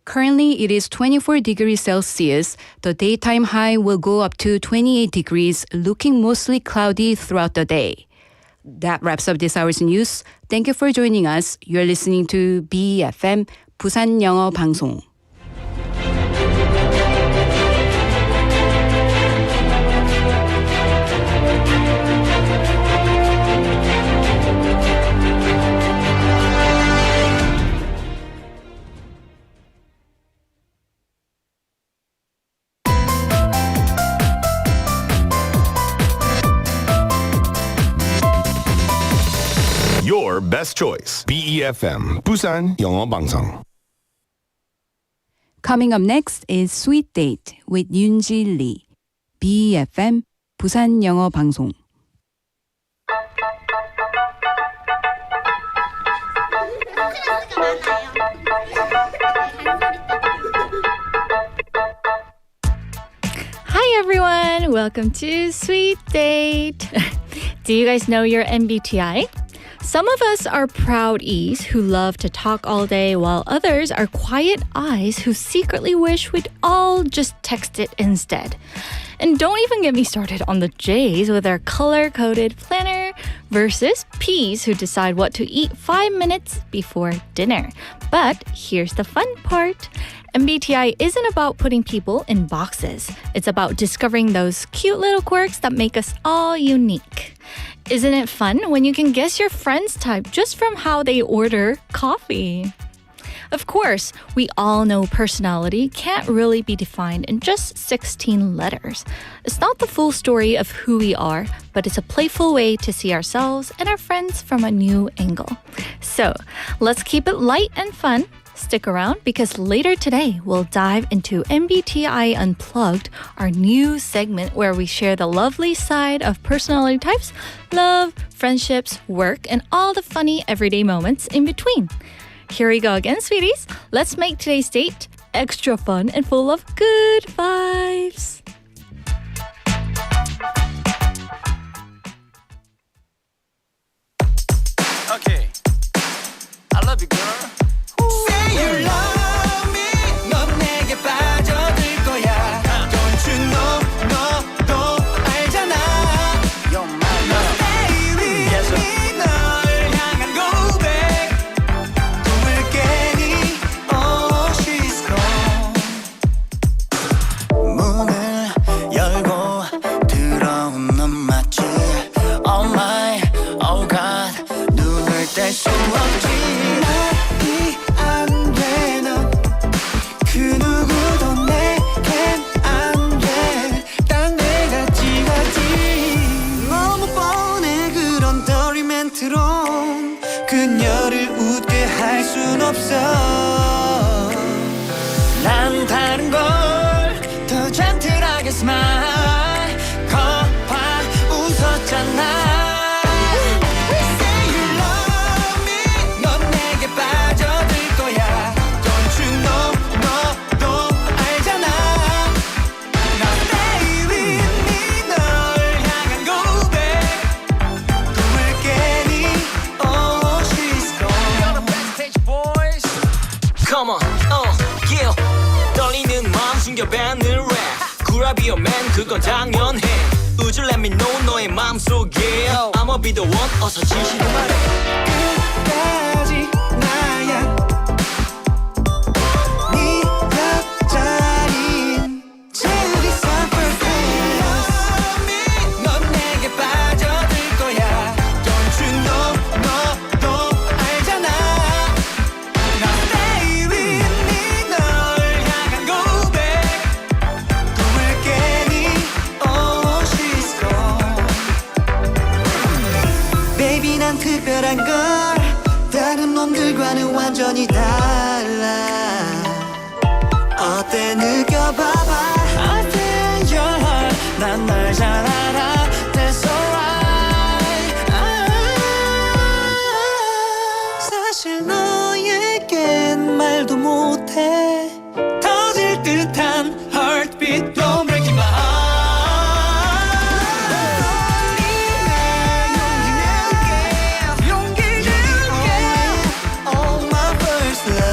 Currently, it is 24 degrees Celsius. The daytime high will go up to 28 degrees, looking mostly cloudy throughout the day. That wraps up this hour's news. Thank you for joining us. You're listening to BFM, 부산영어방송. Your best choice. BEFM, 부산영어방송. Coming up next is Sweet Date with Yoonji Lee. BFM, 부산영어방송. Hi everyone, welcome to Sweet Date. Do you guys know your MBTI? Some of us are proud E's who love to talk all day, while others are quiet I's who secretly wish we'd all just text it instead. And don't even get me started on the J's with their color-coded planner versus P's who decide what to eat 5 minutes before dinner. But here's the fun part. MBTI isn't about putting people in boxes. It's about discovering those cute little quirks that make us all unique. Isn't it fun when you can guess your friend's type just from how they order coffee? Of course, we all know personality can't really be defined in just 16 letters. It's not the full story of who we are, but it's a playful way to see ourselves and our friends from a new angle. So, let's keep it light and fun. Stick around because later today we'll dive into MBTI Unplugged, our new segment where we share the lovely side of personality types, love, friendships, work, and all the funny everyday moments in between. Here we go again, sweeties. Let's make today's date extra fun and full of good vibes. Okay, I love you, girl. Say you love me. 넌 내게 빠져들 거야. Don't you know, 너도 알잖아. You're my love. Baby, yes, 널 향한 고백. 꿈을 깨니, oh, she's gone. 문을 열고 들어온 넌 마치 oh my, oh god. 눈을 뗄 수 없지. 그녀를 웃게 할 순 없어. 난 다른 걸 더 젠틀하게 smile. 거봐 웃었잖아. Come on, yeah. 떨리는 마음 숨겨뱉는 rap. 구라비어 man 그건 당연해. Would you let me know 너의 마음속에 I'ma be the one 어서 진실을 말해. 끝까지 나야. 네 옆자리인 제일 perfect. 넌 내게 빠져들 거야. Don't you know 너도 알잖아. 특별한 걸 다른 놈들과는 완전히 달라. 어때 느껴봐봐. I feel your heart. 난 널 잘 알아. That's alright. 사실 너에겐 말도 못해. 터질 듯한 heartbeat. Don't break my heart. Say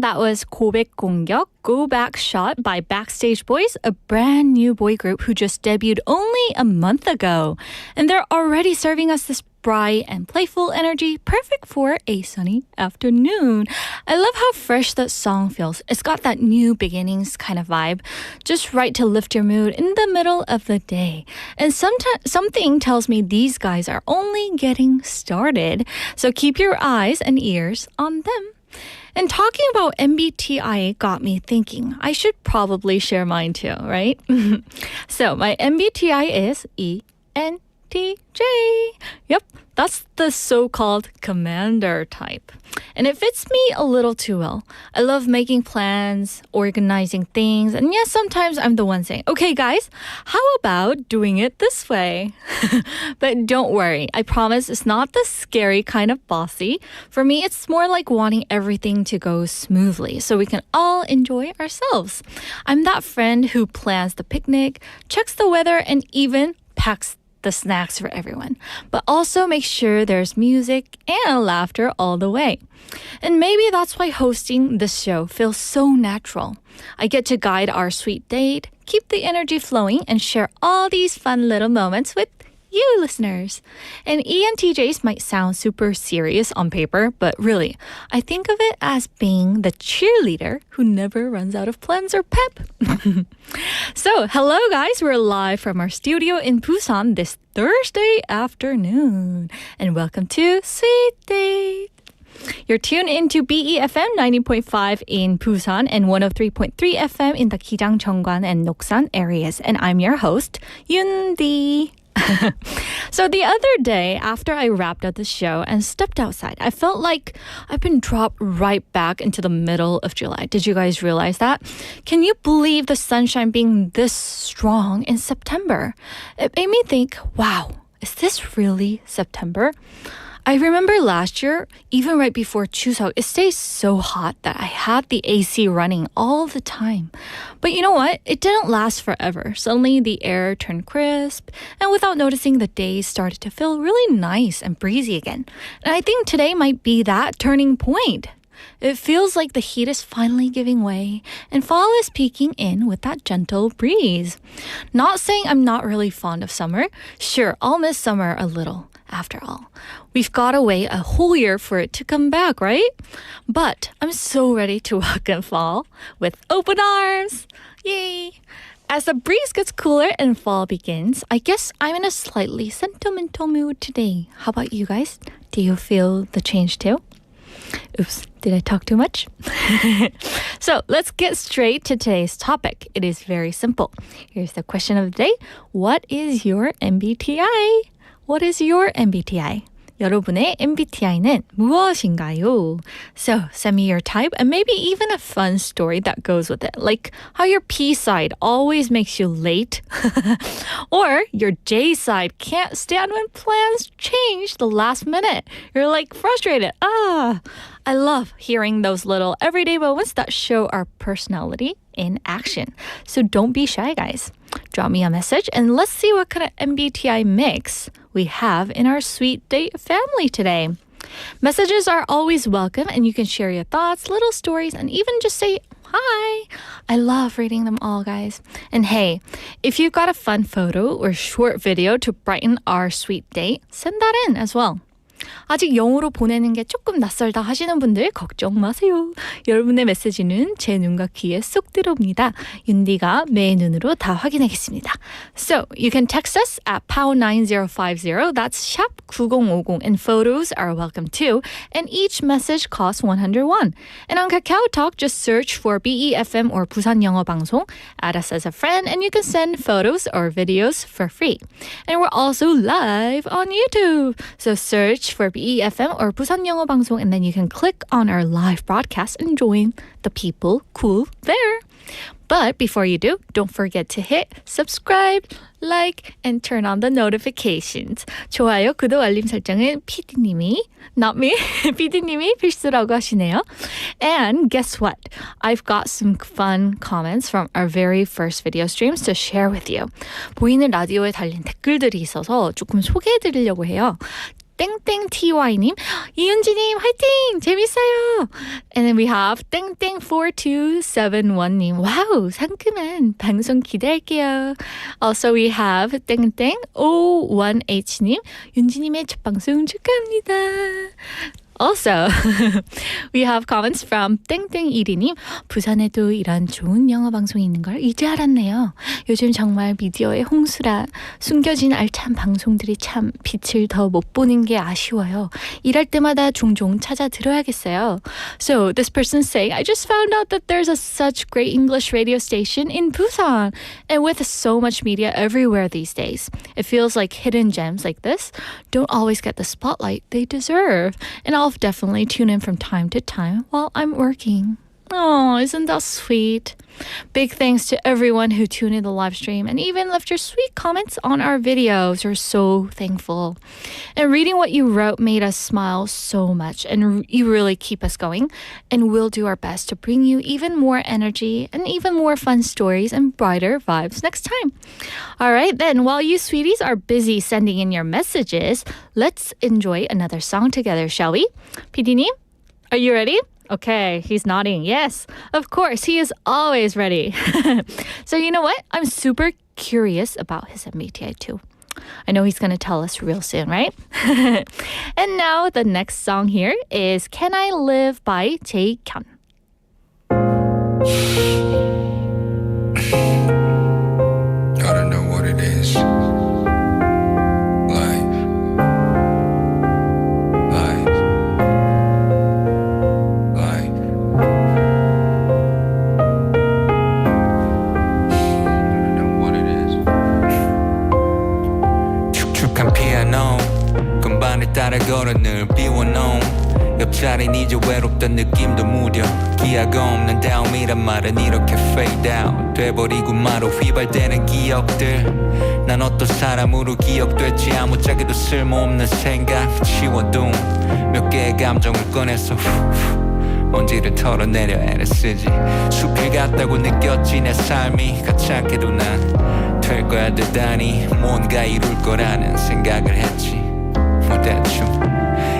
that was 고백공격, Go Back Shot by Backstage Boys, a brand new boy group who just debuted only a month ago. And they're already serving us this bright and playful energy, perfect for a sunny afternoon. I love how fresh that song feels. It's got that new beginnings kind of vibe, just right to lift your mood in the middle of the day. And something tells me these guys are only getting started. So keep your eyes and ears on them. And talking about MBTI got me thinking, I should probably share mine too, right? So my MBTI is ENTJ. Yep, that's the so-called commander type. And it fits me a little too well. I love making plans, organizing things, and yes, sometimes I'm the one saying, okay guys, how about doing it this way? But don't worry, I promise it's not the scary kind of bossy. For me, it's more like wanting everything to go smoothly so we can all enjoy ourselves. I'm that friend who plans the picnic, checks the weather, and even packs the snacks for everyone, but also make sure there's music and laughter all the way. And maybe that's why hosting this show feels so natural. I get to guide our sweet date, keep the energy flowing, and share all these fun little moments with you listeners. And ENTJs might sound super serious on paper, but really, I think of it as being the cheerleader who never runs out of plans or pep. So, hello guys, we're live from our studio in Busan this Thursday afternoon. And welcome to Sweet Date. You're tuned into BEFM 90.5 in Busan and 103.3 FM in the Gijang, Cheongwan, and Noksan areas. And I'm your host, Yundi. So the other day, after I wrapped up the show and stepped outside, I felt like I've been dropped right back into the middle of July. Did you guys realize that? Can you believe the sunshine being this strong in September? It made me think, wow, is this really September? I remember last year, even right before Chuseok, it stayed so hot that I had the AC running all the time. But you know what? It didn't last forever. Suddenly the air turned crisp, and without noticing, the days started to feel really nice and breezy again. And I think today might be that turning point. It feels like the heat is finally giving way and fall is peeking in with that gentle breeze. Not saying I'm not really fond of summer. Sure, I'll miss summer a little. After all, we've got to wait a whole year for it to come back, right? But I'm so ready to welcome fall with open arms. Yay! As the breeze gets cooler and fall begins, I guess I'm in a slightly sentimental mood today. How about you guys? Do you feel the change too? Oops, did I talk too much? So let's get straight to today's topic. It is very simple. Here's the question of the day. What is your MBTI? What is your MBTI? 여러분의 MBTI는 무엇인가요? So send me your type and maybe even a fun story that goes with it. Like how your P side always makes you late. Or your J side can't stand when plans change the last minute. You're like frustrated. I love hearing those little everyday moments that show our personality in action. So don't be shy, guys. Drop me a message and let's see what kind of MBTI mix we have in our Sweet Date family today. Messages are always welcome and you can share your thoughts, little stories, and even just say hi. I love reading them all, guys. And hey, if you've got a fun photo or short video to brighten our Sweet Date, send that in as well. 아직 영어로 보내는 게 조금 낯설다 하시는 분들 걱정 마세요. 여러분의 메시지는 제 눈과 귀에 쏙 들어옵니다. 윤디가 매 눈으로 다 확인하겠습니다. So, you can text us at pow9050. That's 샵 9050. And photos are welcome too. And each message costs 101. And on Kakao Talk, just search for BEFM or 부산영어방송. Add us as a friend and you can send photos or videos for free. And we're also live on YouTube. So search for BEFM or 부산영어방송 and then you can click on our live broadcast and join the people cool there. But before you do, don't forget to hit subscribe, like, and turn on the notifications. 좋아요, 구독, 알림 설정은 PD님이, not me, PD님이 필수라고 하시네요. And guess what? I've got some fun comments from our very first video streams to share with you. 보이는 라디오에 달린 댓글들이 있어서 조금 소개해드리려고 해요. 땡땡TY님, 이윤지님 화이팅! 재밌어요! And then we have 땡땡4271님, 와우, 상큼한 방송 기대할게요. Also we have 땡땡51H님, 윤지님의 첫 방송 축하합니다. Also, we have comments from 땡땡1이님. 부산에도 이런 좋은 영어 방송이 있는 걸 이제 알았네요. 요즘 정말 미디어의 홍수라 숨겨진 알찬 방송들이 참 빛을 더 못 보는 게 아쉬워요. 일할 때마다 종종 찾아 들어야겠어요. So this person's saying, I just found out that there's such great English radio station in Busan. And with so much media everywhere these days, it feels like hidden gems like this don't always get the spotlight they deserve. And I'll definitely tune in from time to time while I'm working. Oh, isn't that sweet? Big thanks to everyone who tuned in the live stream and even left your sweet comments on our videos. We're so thankful. And reading what you wrote made us smile so much, and you really keep us going. And we'll do our best to bring you even more energy and even more fun stories and brighter vibes next time. All right, then, while you sweeties are busy sending in your messages, let's enjoy another song together, shall we? PD님, are you ready? Okay, he's nodding. Yes, of course, he is always ready. So you know what? I'm super curious about his MBTI too. I know he's going to tell us real soon, right? And now the next song here is Can I Live by Jaehyun. Gotta know what it is. 따라 걸어 늘 비워놓은 옆자리는 이제 외롭던 느낌도 무뎌 기아가 없는 다음이란 말은 이렇게 fade out 돼버리고 마로 휘발되는 기억들 난 어떤 사람으로 기억될지 아무짝에도 쓸모없는 생각 치워둔 몇 개의 감정을 꺼내서 먼지를 털어내려 애를 쓰지 숲길 같다고 느꼈지 내 삶이 가찮게도 난 될 거야 대단히 뭔가 이룰 거라는 생각을 했지 뭐 대충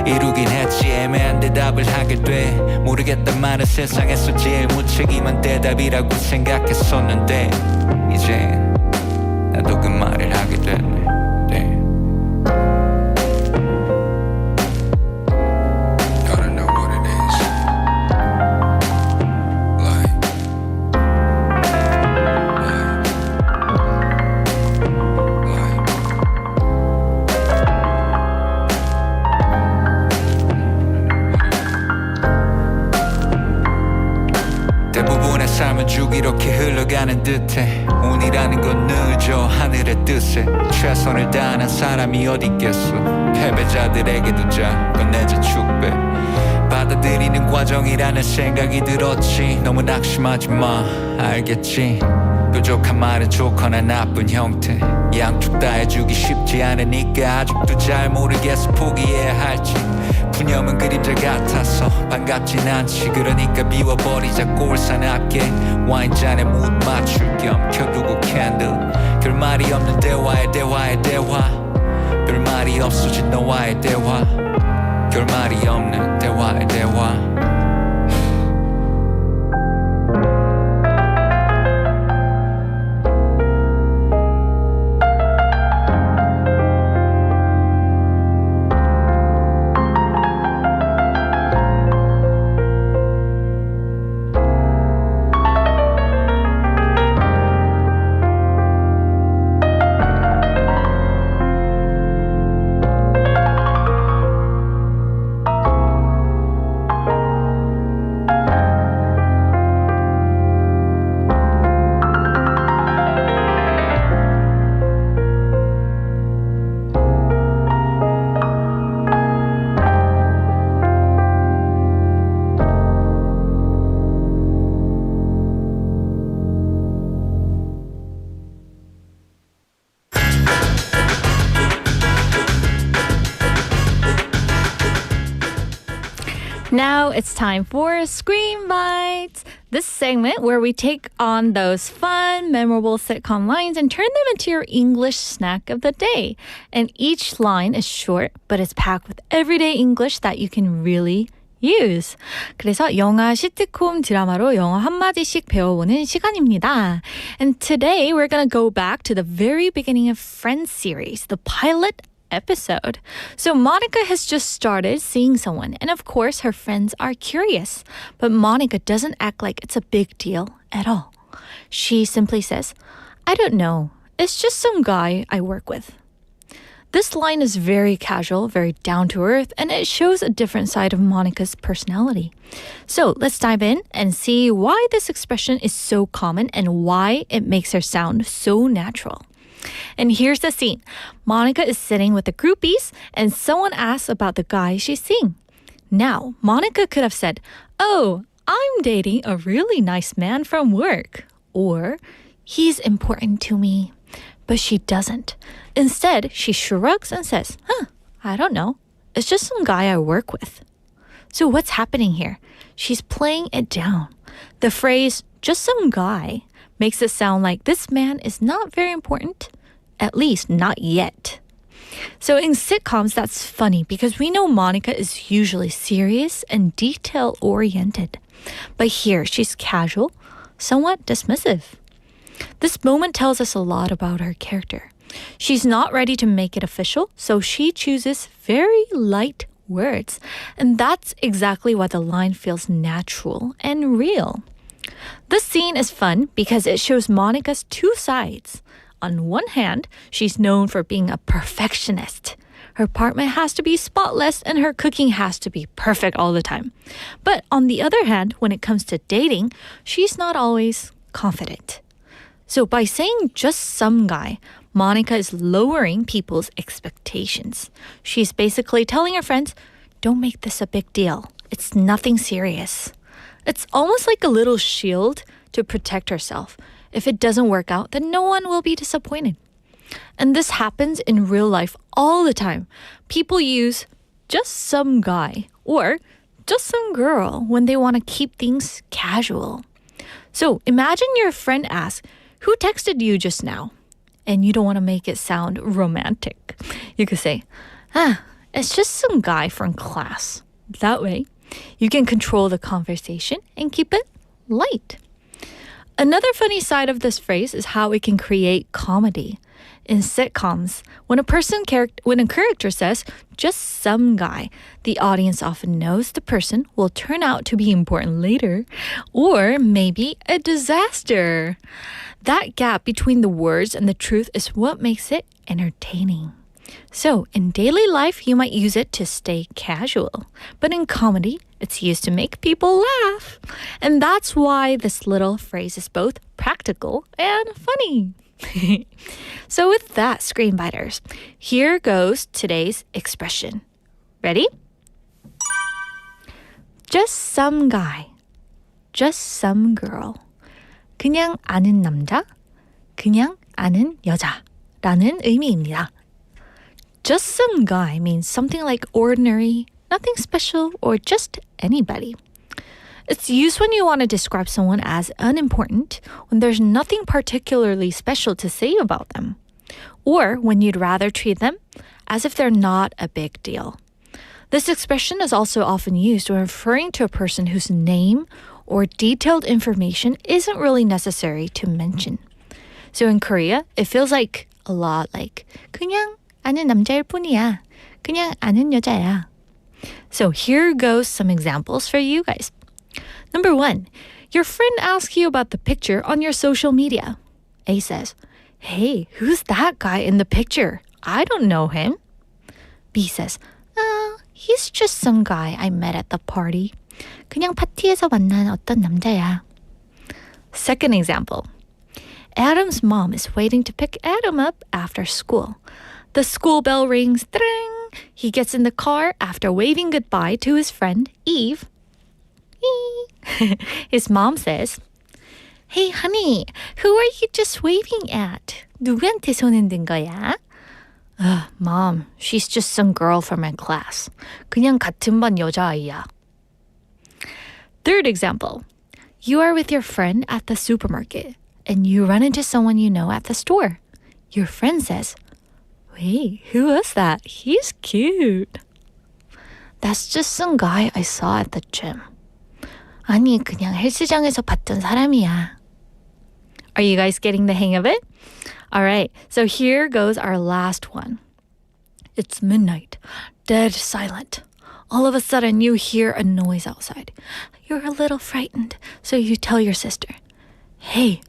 이루긴 했지 애매한 대답을 하게 돼 모르겠단 말은 세상에서 제일 무책임한 대답이라고 생각했었는데 이제 나도 그 말을 하게 됐네 삶은 쭉 이렇게 흘러가는 듯해 운이라는 건 늦어 하늘의 뜻에 최선을 다하는 사람이 어디 있겠어 패배자들에게도 작은 내자 축배 받아들이는 과정이라는 생각이 들었지 너무 낙심하지 마 알겠지 뾰족한 말은 좋거나 나쁜 형태 양쪽 다 해주기 쉽지 않으니까 아직도 잘 모르겠어 포기해야 할지 푸념은 그림자 같아서 반갑진 않지 그러니까 비워버리자 꼴사납게 와인잔에 못 맞출 겸 켜두고 캔들 결말이 없는 대화에 대화 별말이 없어진 너와의 대화 결말이 없는 대화에 대화 Now it's time for Screen Bites. This segment where we take on those fun, memorable sitcom lines and turn them into your English snack of the day. And each line is short, but it's packed with everyday English that you can really use. 그래서 영화 시트콤 드라마로 영어 한마디씩 배워보는 시간입니다. And today we're going to go back to the very beginning of Friends series, the pilot episode. So Monica has just started seeing someone, and of course her friends are curious. But Monica doesn't act like it's a big deal at all. She simply says, I don't know. It's just some guy I work with. This line is very casual, very down to earth, and it shows a different side of Monica's personality. So let's dive in and see why this expression is so common and why it makes her sound so natural. And here's the scene. Monica is sitting with the groupies and someone asks about the guy she's seeing. Now, Monica could have said, oh, I'm dating a really nice man from work. Or, he's important to me. But she doesn't. Instead, she shrugs and says, I don't know. It's just some guy I work with. So what's happening here? She's playing it down. The phrase, just some guy, makes it sound like this man is not very important, at least not yet. So in sitcoms, that's funny because we know Monica is usually serious and detail-oriented. But here, she's casual, somewhat dismissive. This moment tells us a lot about her character. She's not ready to make it official, so she chooses very light words. And that's exactly why the line feels natural and real. This scene is fun because it shows Monica's two sides. On one hand, she's known for being a perfectionist. Her apartment has to be spotless and her cooking has to be perfect all the time. But on the other hand, when it comes to dating, she's not always confident. So by saying just some guy, Monica is lowering people's expectations. She's basically telling her friends, don't make this a big deal. It's nothing serious. It's almost like a little shield to protect herself. If it doesn't work out, then no one will be disappointed. And this happens in real life all the time. People use just some guy or just some girl when they want to keep things casual. So imagine your friend asks, who texted you just now? And you don't want to make it sound romantic. You could say, it's just some guy from class. That way, you can control the conversation and keep it light. Another funny side of this phrase is how it can create comedy. In sitcoms, when a character says, just some guy, the audience often knows the person will turn out to be important later, or maybe a disaster. That gap between the words and the truth is what makes it entertaining. So, in daily life, you might use it to stay casual. But in comedy, it's used to make people laugh. And that's why this little phrase is both practical and funny. So with that, Screenbiters, here goes today's expression. Ready? Just some guy. Just some girl. 그냥 아는 남자, 그냥 아는 여자 라는 의미입니다. Just some guy means something like ordinary, nothing special, or just anybody. It's used when you want to describe someone as unimportant, when there's nothing particularly special to say about them, or when you'd rather treat them as if they're not a big deal. This expression is also often used when referring to a person whose name or detailed information isn't really necessary to mention. So in Korea, it feels like a lot like 그냥 아는 남자일 뿐이야. 그냥 아는 여자야. So here goes some examples for you guys. Number 1, your friend asks you about the picture on your social media. A says, hey, who's that guy in the picture? I don't know him. B says, he's just some guy I met at the party. 그냥 파티에서 만난 어떤 남자야. Second example. Adam's mom is waiting to pick Adam up after school. The school bell rings. Ding! He gets in the car after waving goodbye to his friend, Eve. His mom says, Hey, honey, who are you just waving at? 누구한테 손 든 거야? Mom, she's just some girl from my class. 그냥 같은 반 여자아이야. Third example. You are with your friend at the supermarket and you run into someone you know at the store. Your friend says, "Wait, who was that? He's cute." "That's just some guy I saw at the gym." "아니, 그냥 헬스장에서 봤던 사람이야." Are you guys getting the hang of it? All right, so here goes our last one. It's midnight, dead silent. All of a sudden, you hear a noise outside. You're a little frightened, so you tell your sister, "Hey,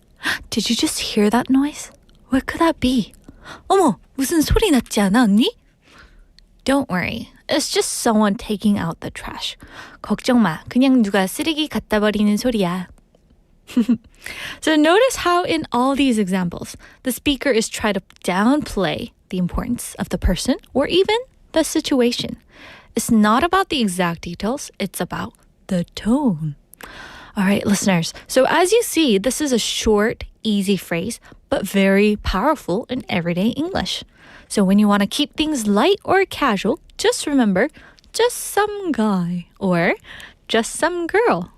did you just hear that noise? What could that be?" "어머, 무슨 소리 났지 않아, 언니?" Don't worry. It's just someone taking out the trash. 걱정 마. 그냥 누가 쓰레기 갖다 버리는 소리야. So notice how in all these examples, the speaker is trying to downplay the importance of the person or even the situation. It's not about the exact details, it's about the tone. All right, listeners. So as you see, this is a short, easy phrase, but very powerful in everyday English. So when you want to keep things light or casual, just remember, just some guy or just some girl.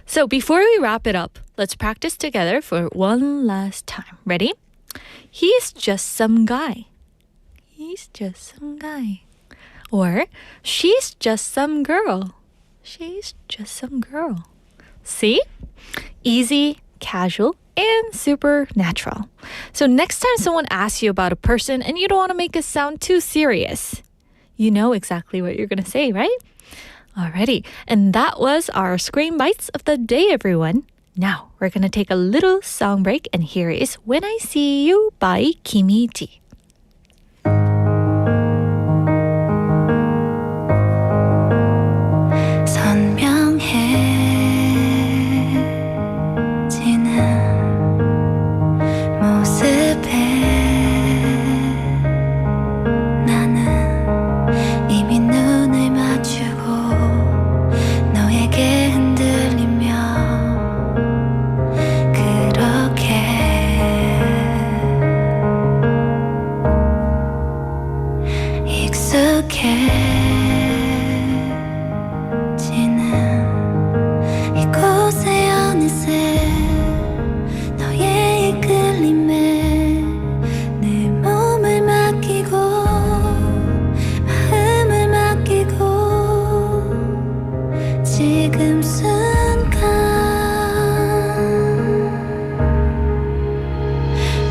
So before we wrap it up, let's practice together for one last time. Ready? He's just some guy. He's just some guy. Or she's just some girl. She's just some girl. See? Easy, casual, and super natural. So next time someone asks you about a person and you don't want to make it sound too serious, you know exactly what you're going to say, right? Alrighty, and that was our Screen Bites of the day, everyone. Now, we're going to take a little song break, and here is When I See You by Kimi G.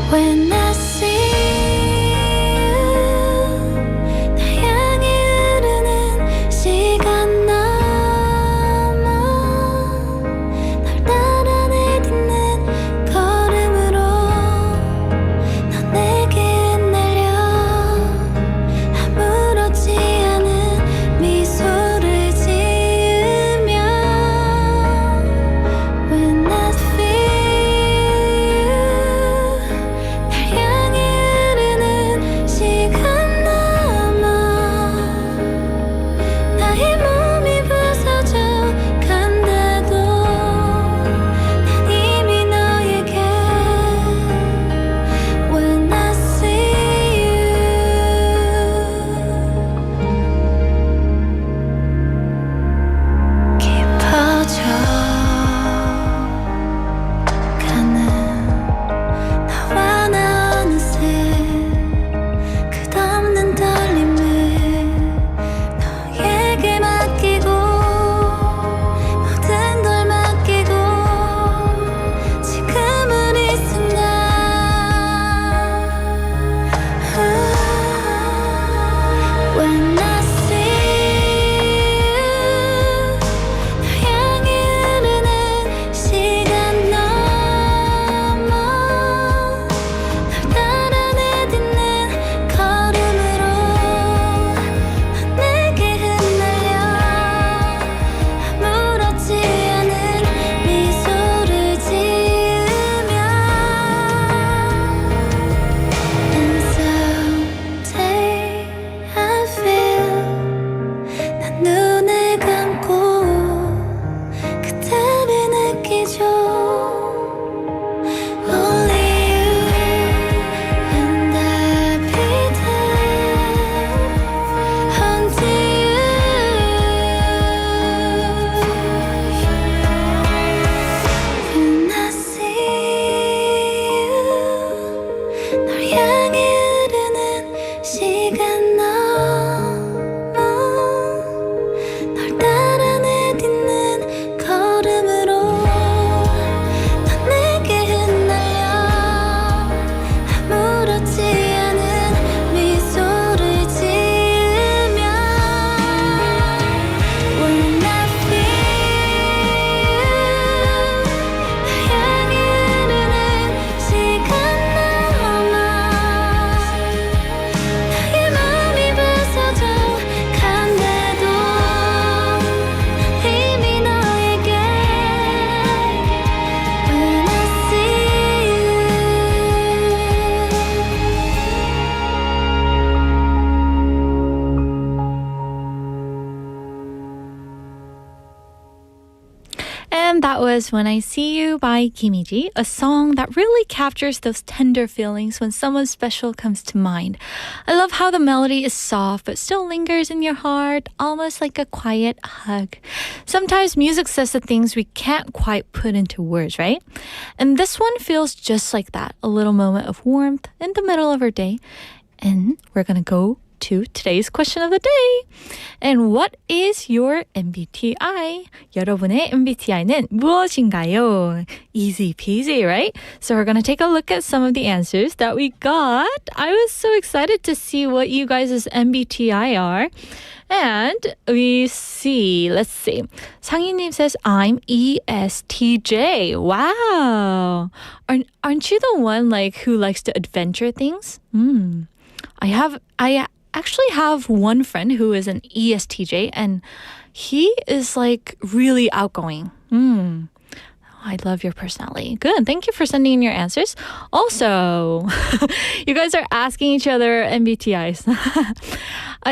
When I see you, 나 향해 흐르는 that was When I See You by Kimiji, a song that really captures those tender feelings when someone special comes to mind. I love how the melody is soft but still lingers in your heart, almost like a quiet hug. Sometimes music says the things we can't quite put into words, right? And this one feels just like that, a little moment of warmth in the middle of our day. And we're gonna go to today's question of the day. And what is your MBTI? 여러분의 MBTI는 무엇인가요? Easy peasy, right? So we're going to take a look at some of the answers that we got. I was so excited to see what you guys' MBTI are. And we see, let's see. 상희님 says, I'm ESTJ. Wow. Aren't you the one who likes to adventure things? I actually have one friend who is an ESTJ, and he is really outgoing. I love your personality. Good. Thank you for sending in your answers. Also, you guys are asking each other MBTIs.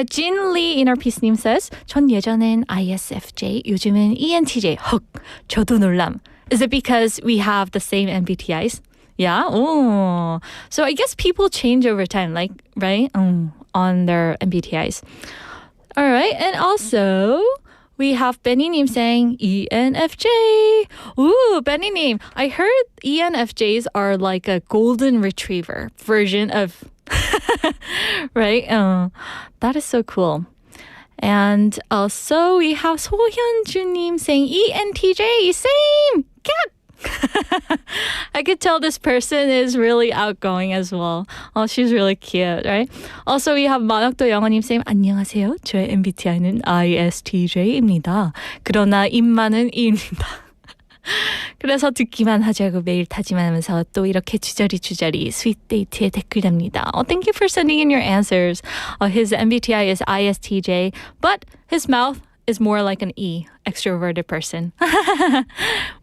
Jin Lee in our piece님 says, 전 예전엔 ISFJ, 요즘은 ENTJ. 헉, 저도 놀람. Is it because we have the same MBTIs? Yeah. Oh. So I guess people change over time, right? On their MBTIs. All right. And also, we have Benny님 saying ENFJ. Ooh, Benny님. I heard ENFJs are like a golden retriever version of, right? That is so cool. And also, we have 소현주님 saying ENTJ. Same. Cat. I could tell this person is really outgoing as well. Oh, she's really cute, right? Also, we have 만학도 영어님 saying 안녕하세요. 저의 MBTI는 ISTJ입니다. 그러나 입만은 E입니다. 그래서 듣기만 하자고 매일 다짐하면서 또 이렇게 주저리 스윗 데이트에 댓글 답니다. Oh, thank you for sending in your answers. His MBTI is ISTJ, but his mouth is more like an E, extroverted person.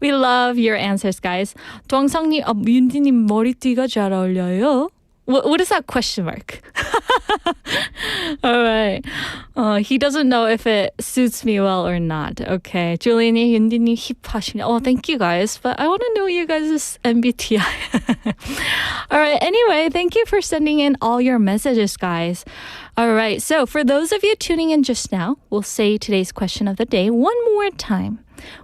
We love your answers, guys. 동상님, 윤디님 머리띠가 잘 어울려요. What is that question mark? All right. He doesn't know if it suits me well or not. Okay. Julian이, 윤디님 힙하시네. Oh, thank you guys. But I want to know you guys' MBTI. All right. Anyway, thank you for sending in all your messages, guys. All right. So for those of you tuning in just now, we'll say today's question of the day one more time.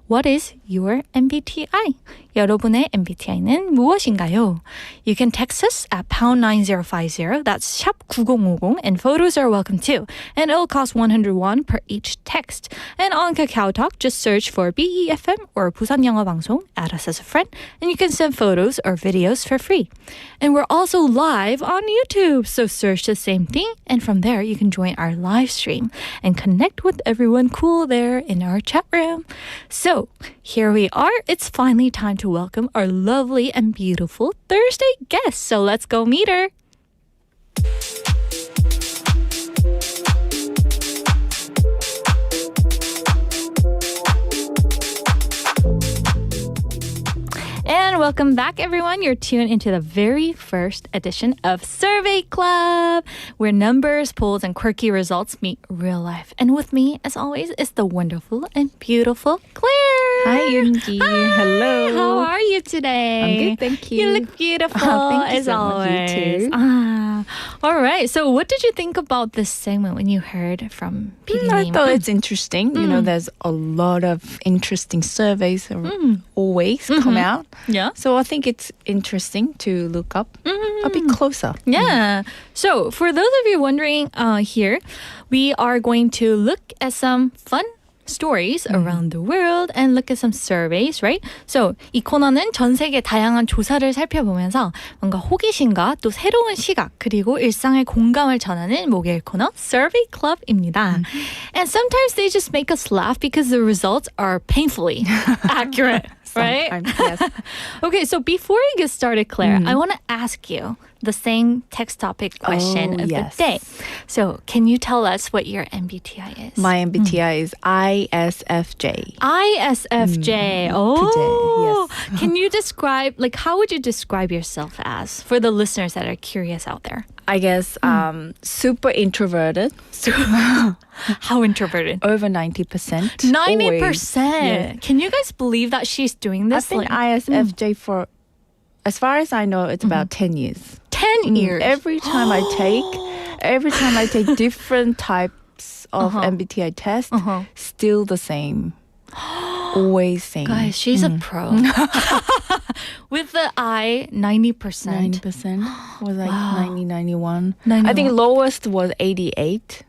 What is your MBTI? 여러분의 MBTI는 무엇인가요? You can text us at #9050. That's 샵 9050, and photos are welcome too. And it'll cost 100 won per each text. And on KakaoTalk, just search for BEFM or 부산영어방송, add us as a friend, and you can send photos or videos for free. And we're also live on YouTube, so search the same thing, and from there you can join our live stream and connect with everyone cool there in our chat room. So here we are. It's finally time to welcome our lovely and beautiful Thursday guest. So let's go meet her. And welcome back, everyone. You're tuned into the very first edition of Survey Club, where numbers, polls, and quirky results meet real life. And with me, as always, is the wonderful and beautiful Claire. Hi, Yoonji. Hello. How are you today? I'm good, thank you. You look beautiful, thank you as so always. much. You too. All right. So what did you think about this segment when you heard from PD I thought it's interesting. You know, there's a lot of interesting surveys always come out. Yeah. So I think it's interesting to look up a bit closer. Yeah. So for those of you wondering here, we are going to look at some fun stories around the world and look at some surveys, right? So 이 코너는 전 세계 다양한 조사를 살펴보면서 뭔가 호기심과 또 새로운 시각 그리고 일상의 공감을 전하는 목요일 코너 Survey Club입니다. And sometimes they just make us laugh because the results are painfully accurate. Right? Yes. Okay, so before we get started, Claire, I want to ask you the same text topic question of yes. the day. So, can you tell us what your MBTI is? My MBTI is ISFJ. ISFJ. Oh, yes. Can you describe, how would you describe yourself as for the listeners that are curious out there? I guess super introverted. How introverted? Over 90%. 90%. Yeah. Can you guys believe that she's doing this? I've been ISFJ for, as far as I know, it's about 10 years. 10 years. Every time I take different types of MBTI test, still the same. Always same. Guys, she's a pro. With the I, 90%. 90% was like 90, 91. 91. I think lowest was 88.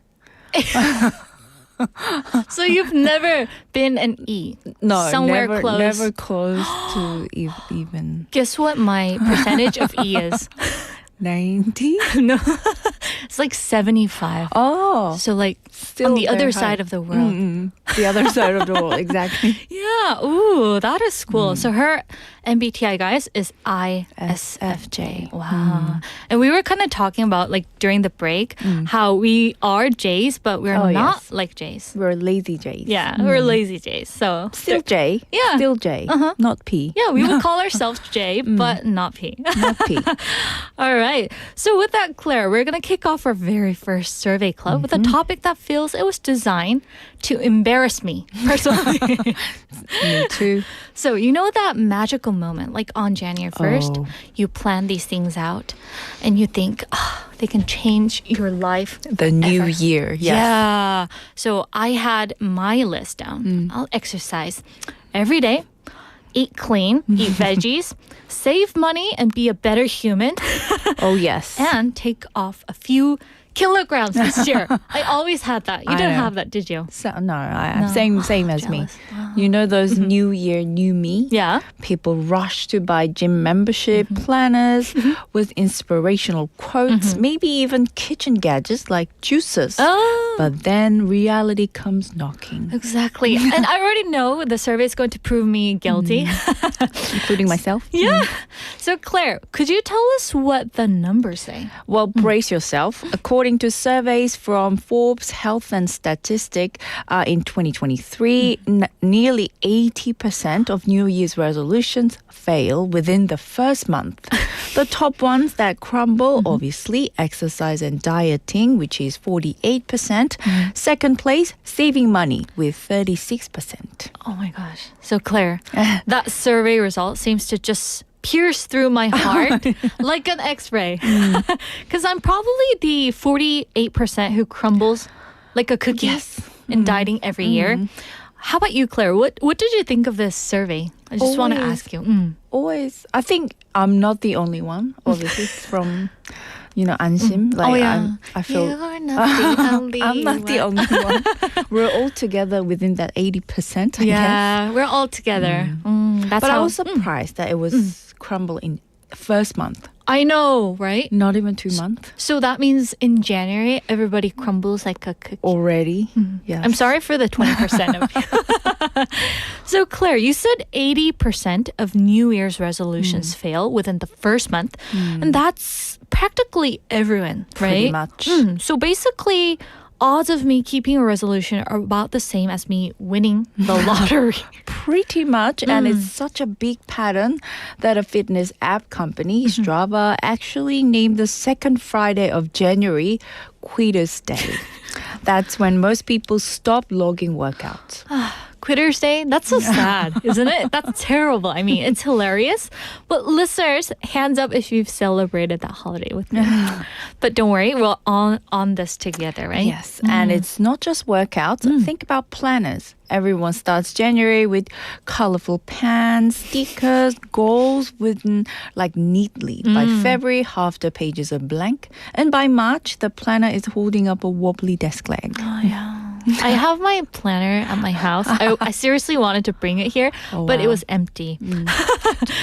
So you've never been an E? No, somewhere never close to even. Guess what my percentage of E is? 90? No. It's like 75. Oh. So like Still on the very other high. side of the world. The other side of the world, exactly. Yeah. Ooh, that is cool. So her MBTI, guys, is ISFJ. Wow. And we were kind of talking about, like, during the break, how we are J's, but we're not yes. like J's. We're lazy J's. Yeah, we're lazy J's. So Still J. Yeah. Still J. Not P. yeah, we would call ourselves J, but not P. Not P. All right. So with that, Claire, we're going to kick off our very first survey club with a topic that feels it was designed to embarrass me personally. Me too. So you know that magical moment, like on January 1st, Oh. you plan these things out and you think, they can change your life. The new ever. year. Yes. Yeah. So I had my list down. I'll exercise every day, eat clean, eat veggies, save money and be a better human, Oh, yes. and take off a few kilograms this year. I always had that. You I didn't know. have that, did you? So, no, I'm No. same as me. Jealous. Wow. You know those new year, new me? Yeah. People rush to buy gym membership planners with inspirational quotes, maybe even kitchen gadgets like juicers. Oh. But then reality comes knocking, Exactly. And I already know the survey is going to prove me guilty. including myself. Yeah. So Claire, could you tell us what the numbers say? Well, brace yourself. According to surveys from Forbes Health and Statistic in 2023, nearly 80% of New Year's resolutions fail within the first month. The top ones that crumble, obviously, exercise and dieting, which is 48%. Second place, saving money with 36%. Oh my gosh. So Claire, that survey result seems to just pierce through my heart like an X-ray. Because I'm probably the 48% who crumbles like a cookie in dieting every year. How about you, Claire? What did you think of this survey? I just want to Always. ask you. Always, I think I'm not the only one, obviously, from, 안심. Like, I feel You're not the only I'm not the one. only one. We're all together within that 80%, I guess. Yeah, we're all together. That's But I how was surprised that it was crumble in first month, I know, right? not even 2 months So that means in January, everybody crumbles like a cookie. already. Yes. I'm sorry for the 20% of you. So, Claire, you said 80% of New Year's resolutions fail within the first month. And that's practically everyone, right? Pretty much. So basically, odds of me keeping a resolution are about the same as me winning the lottery. Pretty much, and it's such a big pattern that a fitness app company, Strava, actually named the second Friday of January Quitters Day. That's when most people stop logging workouts. Quitter's Day? That's so sad, isn't it? That's terrible. I mean, it's hilarious. But listeners, hands up if you've celebrated that holiday with me. But don't worry, we're all on this together, right? Yes, and it's not just workouts. Think about planners. Everyone starts January with colorful pans, stickers, goals written like neatly. By February, half the pages are blank. And by March, the planner is holding up a wobbly desk leg. Oh, yeah. I have my planner at my house. I seriously wanted to bring it here, but it wow. was empty.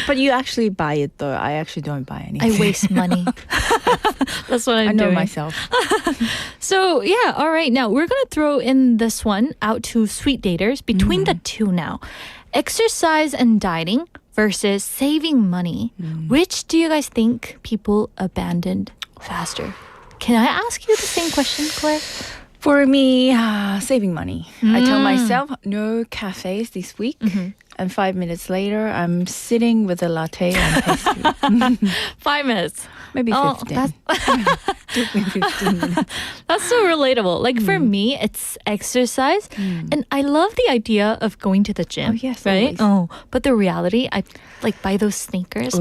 But you actually buy it though. I actually don't buy anything. I waste money. That's what I'm I know doing. myself. So, yeah, all right. Now, we're going to throw in this one out to sweet daters between the two now. Exercise and dieting versus saving money. Which do you guys think people abandoned faster? Can I ask you the same question, Claire? For me, saving money. I tell myself no cafes this week. And 5 minutes later, I'm sitting with a latte and pastry. 5 minutes. Maybe 15. Took me 15 minutes. That's so relatable. Like for me, it's exercise. And I love the idea of going to the gym. Oh, yes, right? always. Oh, but the reality, I like buy those sneakers,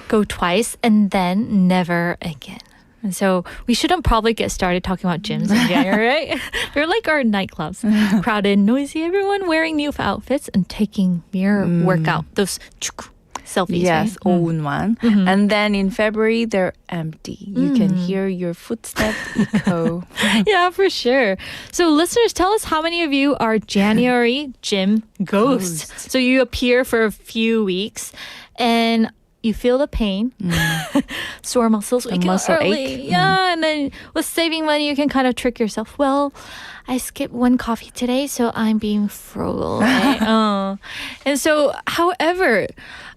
go twice, and then never again. And so we shouldn't probably get started talking about gyms in January, right? They're like our nightclubs. Crowded, noisy, everyone wearing new outfits and taking mirror workout. Those selfies, Yes, right? all in one. And then in February, they're empty. You can hear your footsteps echo. Yeah, for sure. So listeners, tell us how many of you are January gym ghosts. So you appear for a few weeks and you feel the pain, sore muscles, wake up muscle early. ache. Yeah, and then with saving money, you can kind of trick yourself. Well, I skipped one coffee today, so I'm being frugal. Right? And so, however,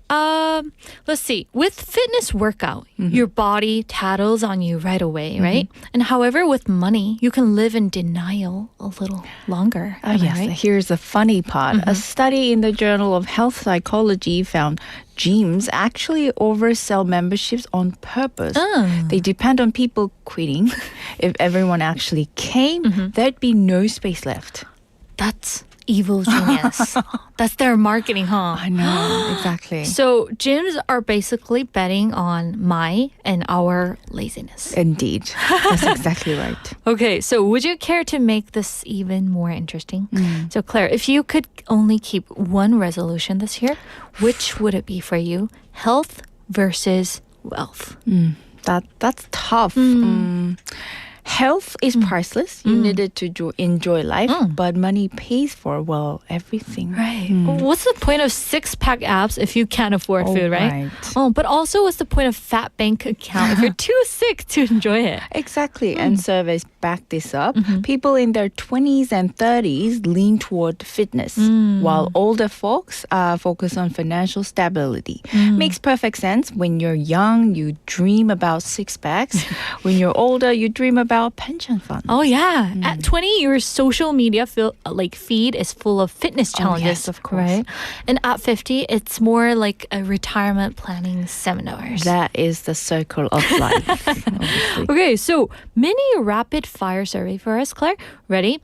let's see. With fitness workout, your body tattles on you right away, right? And however, with money, you can live in denial a little longer. Oh, Am I yes. right? Here's the funny part. A study in the Journal of Health Psychology found gyms actually oversell memberships on purpose. They depend on people quitting. If everyone actually came, there'd be no space left. That's evil genius. That's their marketing, huh? I know, exactly. So gyms are basically betting on my and our laziness. Indeed. That's exactly right. Okay, so would you care to make this even more interesting? So Claire, if you could only keep one resolution this year, which would it be for you? Health versus wealth. That's tough. Health is priceless. You need it to enjoy life, but money pays for, well, everything. Right. Well, what's the point of six-pack abs if you can't afford food, right? right. Oh, but also what's the point of fat bank account if you're too sick to enjoy it? Exactly. And surveys back this up. People in their 20s and 30s lean toward fitness, while older folks focus on financial stability. Makes perfect sense. When you're young, you dream about six-packs. When you're older, you dream about pension funds. Oh yeah. At 20, your social media feed is full of fitness challenges. yes, of course. Right? And at 50, it's more like a retirement planning seminars. That is the circle of life. obviously. Okay, so mini rapid fire survey for us, Claire. Ready?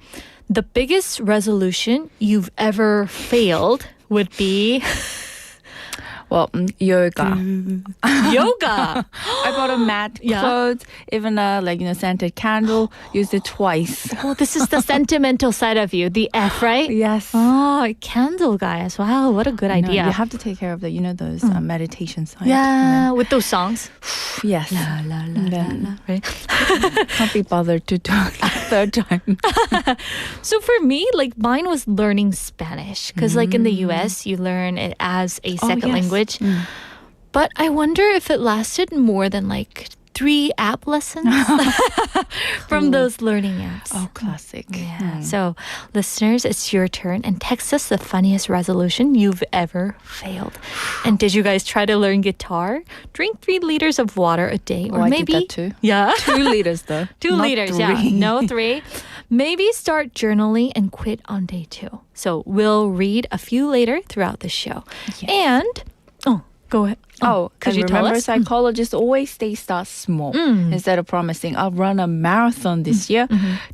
The biggest resolution you've ever failed would be Well, yoga. yoga. I bought a mat, Yeah. clothes, even a scented candle. Used it twice. Well, this is the sentimental side of you, the F, right? Yes. Oh, candle guys. Wow, what a good No, idea. you have to take care of the, those meditation sites. Yeah, with those songs. Yes. Then, right? Can't be bothered to do it a third time. So for me, like mine was learning Spanish because like in the US, you learn it as a second yes. language. But I wonder if it lasted more than like 3 app lessons from those learning apps. Oh, classic. Yeah. So, listeners, it's your turn and text us the funniest resolution you've ever failed. And did you guys try to learn guitar? Drink 3 liters of water a day, or I maybe did that too. Yeah, 2 liters though. 2 Not liters. 3. Yeah, no 3. Maybe start journaling and quit on day 2. So we'll read a few later throughout the show. And go ahead. Could you and tell remember, us? psychologists always say start small. Instead of promising, I'll run a marathon this year,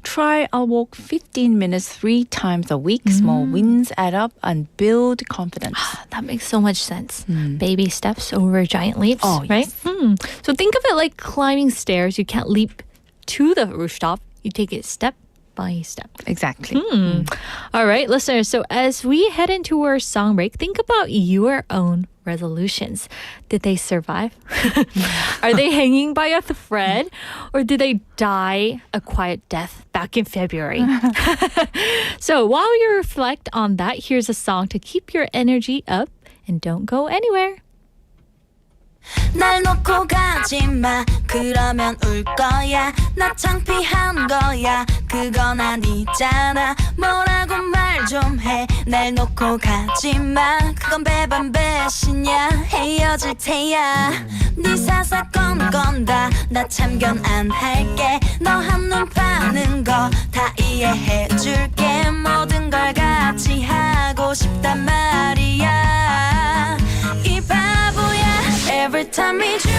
try I'll walk 15 minutes 3 times a week. Small wins add up and build confidence. That makes so much sense. Baby steps over giant leaps, Oh, right? yes. So think of it like climbing stairs. You can't leap to the rooftop. You take it step by step. Exactly. All right, listeners. So as we head into our song break, think about your own resolutions. Did they survive? Are they hanging by a thread? Or did they die a quiet death back in February? So while you reflect on that, here's a song to keep your energy up and don't go anywhere. 날 놓고 가지마 그러면 울 거야 나 창피한 거야 그건 아니잖아 뭐라고 말 좀 해 날 놓고 가지마 그건 배반 배신이야 헤어질 테야 네 사사건 건다 나 참견 안 할게 너 한눈 파는 거 다 이해해 줄게 모든 걸 같이 하고 싶단 말이야 이 바보야 Every time I meet you,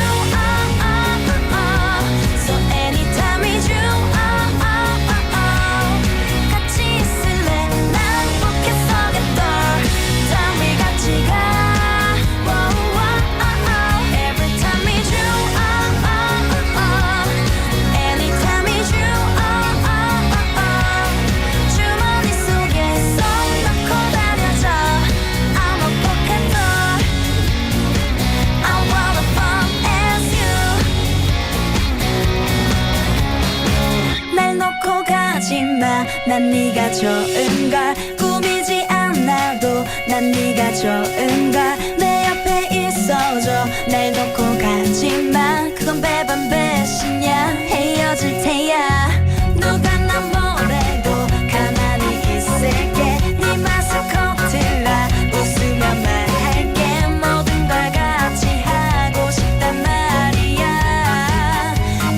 좋은걸 꾸미지 않아도 난 네가 좋은걸 내 옆에 있어줘 날 놓고 가지마 그건 배반 배신이야 헤어질 테야 누가 난 뭐래도 가만히 있을게 네 마스코트라 웃으며 말할게 모든 걸 같이 하고 싶단 말이야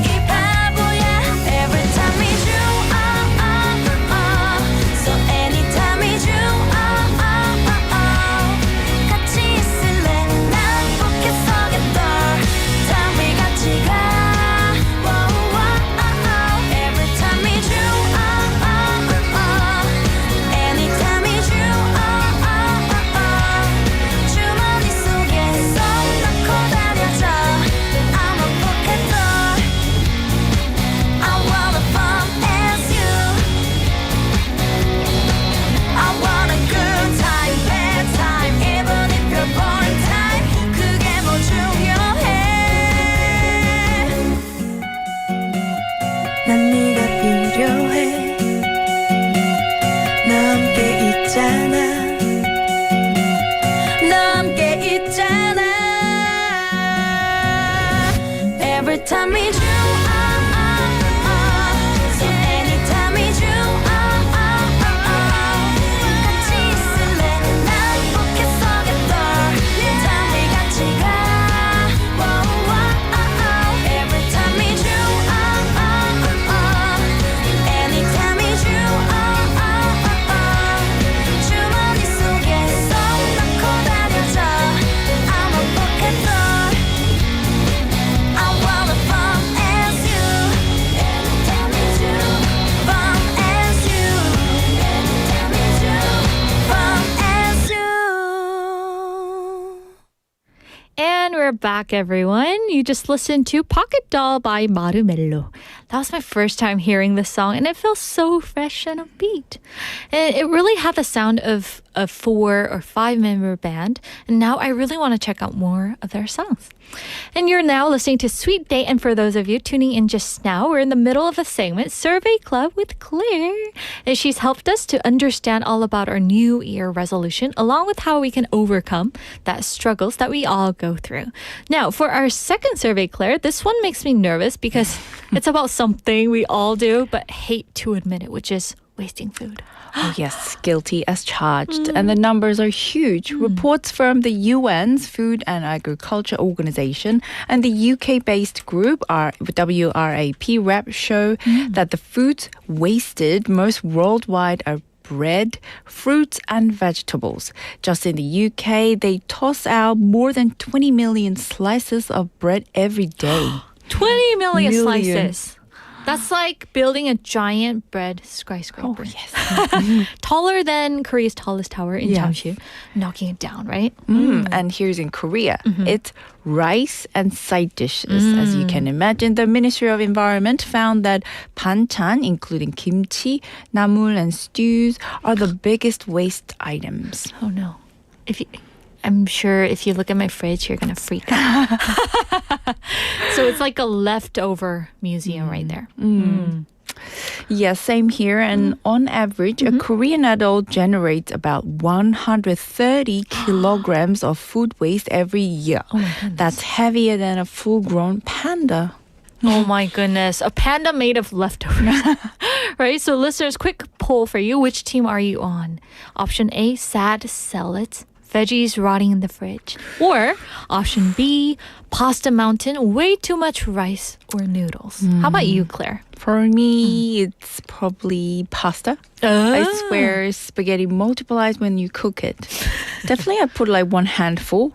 이 바보야 Every time it's you So anytime it's you 같이 있을래 난 포켓 속에 널 담비 같이 가 Every time it's you Anytime it's you 주머니 속에 손 넣고 다녀줘 I'm a pocket doll I wanna bump as you I want a good time, bad time Even if you're boring time 그게 뭐 중요해 난 네가 필요해 너 함께 있잖아 너 함께 있잖아 Every time it's you So anytime it's you 같이 있을래 난 포켓 속에 널 담비 같이 가 Every time it's you Anytime it's you 주머니 속에 손 넣고 다녀줘 I'm a pocket doll I wanna bump as you Anytime it's you Bump as you Anytime it's you Bump as you And we're back, everyone. You just listened to Pocket Doll by 마르멜로. That was my first time hearing this song, and it feels so fresh and upbeat. And it really had the sound of a 4 or 5 member band, and now I really want to check out more of their songs. And you're now listening to Sweet Date, and for those of you tuning in just now, we're in the middle of a segment, Survey Club with Claire. And she's helped us to understand all about our New Year resolution, along with how we can overcome that struggles that we all go through. Now, for our second survey, Claire, this one makes me nervous because it's about something we all do but hate to admit it, which is wasting food. Oh, yes, guilty as charged. And the numbers are huge. Reports from the UN's Food and Agriculture Organization and the UK-based group WRAP Rep show that the foods wasted most worldwide are bread, fruits, and vegetables. Just in the UK, they toss out more than 20 million slices of bread every day. 20 million slices. That's like building a giant bread skyscraper. Oh, yes. Taller than Korea's tallest tower in Jamsil, knocking it down, right? And here's in Korea, it's rice and side dishes. As you can imagine, the Ministry of Environment found that banchan, including kimchi, namul, and stews, are the biggest waste items. Oh no. I'm sure if you look at my fridge, you're going to freak out. So it's like a leftover museum right there. Yeah, same here. And on average, a Korean adult generates about 130 kilograms of food waste every year. Oh my goodness. That's heavier than a full-grown panda. Oh my goodness. A panda made of leftovers. Right? So listeners, quick poll for you. Which team are you on? Option A, sad, sell it. Veggies rotting in the fridge. Or option B, pasta mountain, way too much rice or noodles. How about you, Claire? For me, it's probably pasta. I swear spaghetti multiplies when you cook it. Definitely I put like one handful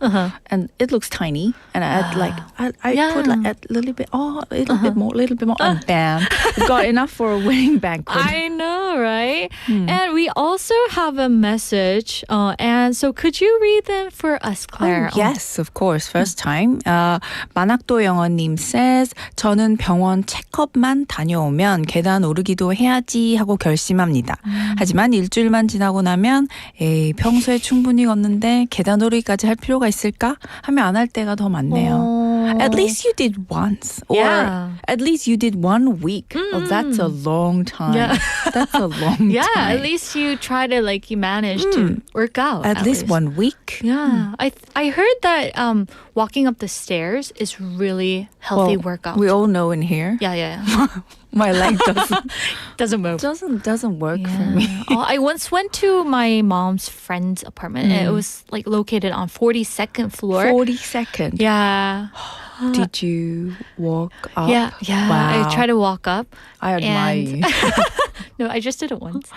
and it looks tiny. And I add like, I put like a little bit more, and bam. We've got enough for a wedding banquet. I know, right? And we also have a message. And so could you read them for us, Claire? Yes, of course. First time. 만학도 영어님 says, 저는 병원 체크업만 다녀오면 계단 오르기도 해야지 하고 결심합니다. 하지만 일주일만 지나고 나면 평소에 충분히 걷는데 계단 오르기까지 할 필요가 있을까? 하면 안 할 때가 더 많네요. At least you did once. Or at least you did 1 week. Oh, that's a long time. Yeah. That's a long Yeah, time. at least you try to you manage to work out. At least 1 week. Yeah. I heard that walking up the stairs is really healthy workout. We all know in here. Yeah. My leg Doesn't move. doesn't work for me. I once went to my mom's friend's apartment. And it was located on 42nd floor. 42nd. Yeah. Did you walk up? Yeah. Wow. I tried to walk up. I admire you. No, I just did it once.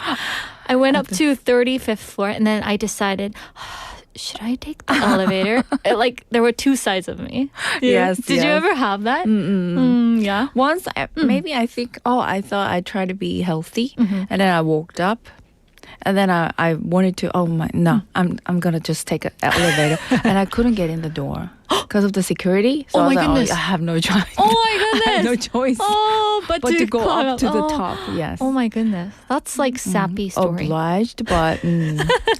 I went up to 35th floor and then I decided, should I take the elevator? There were two sides of me. Yes. Did you ever have that? Yeah. Once, maybe I thought I'd try to be healthy. And then I walked up. And then I wanted to, I'm going to just take an elevator. And I couldn't get in the door because of the security. So Oh I was my like, goodness. I have no choice. Oh my goodness. I have no choice. Oh, but to go climb up to the Oh. top, yes. Oh my goodness. That's sappy story. Obliged, but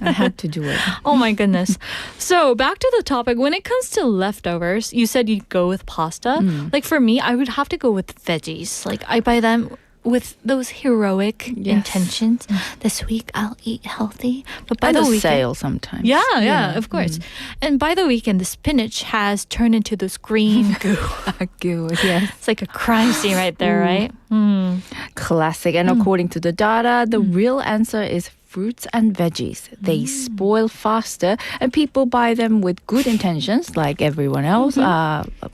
I had to do it. Oh my goodness. So back to the topic. When it comes to leftovers, you said you'd go with pasta. For me, I would have to go with veggies. I buy them with those heroic intentions. This week I'll eat healthy. But by And the a weekend, sale sometimes. Yeah, of course. And by the weekend, the spinach has turned into this green goo. Good, yes. It's like a crime scene right there, right? Classic. And according to the data, the real answer is fruits and veggies. They spoil faster and people buy them with good intentions like everyone else,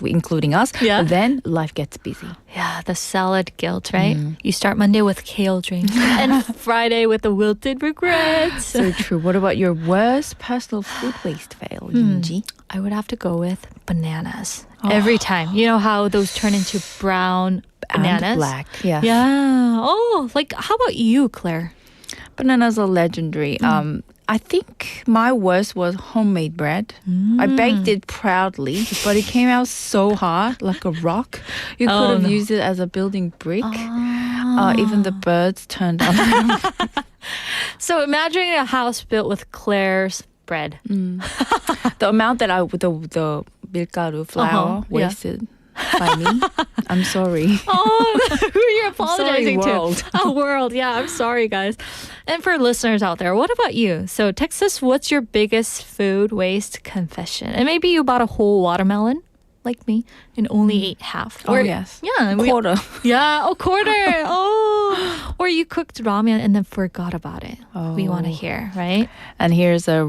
including us. Yeah. But then life gets busy. Yeah, the salad guilt, right? You start Monday with kale dreams and Friday with the wilted regrets. So true. What about your worst personal food waste fail, Yunji? I would have to go with bananas every time. You know how those turn into brown bananas? And black. Yeah. Yeah. Oh, how about you, Claire? Bananas are legendary. I think my worst was homemade bread. I baked it proudly, but it came out so hard, like a rock. You could have used it as a building brick. Even the birds turned up. So imagine a house built with Claire's bread. The amount that the milgaru flour wasted by me, I'm sorry. Oh, who are you apologizing sorry, world. to? Oh, world. Yeah, I'm sorry, guys. And for listeners out there, what about you? So text us, what's your biggest food waste confession? And maybe you bought a whole watermelon, like me, and only ate half. Oh, yes. Yeah. Quarter. Yeah, a quarter. Oh. Or you cooked ramen and then forgot about it. We want to hear, right? And here's a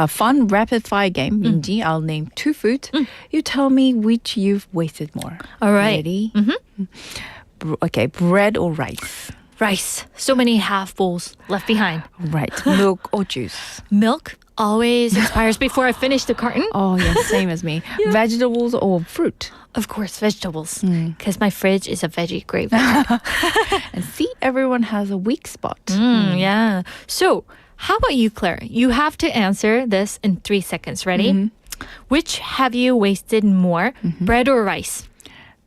fun rapid fire game. Minji, I'll name 2 foods. You tell me which you've wasted more. All right. Ready? Okay, bread or rice? Rice. So many half bowls left behind. Right. Milk or juice? Milk always expires before I finish the carton. Oh, yes, same as me. Vegetables or fruit? Of course, vegetables. Because my fridge is a veggie graveyard. And see, everyone has a weak spot. Yeah. So, how about you, Claire? You have to answer this in 3 seconds. Ready? Which have you wasted more, bread or rice?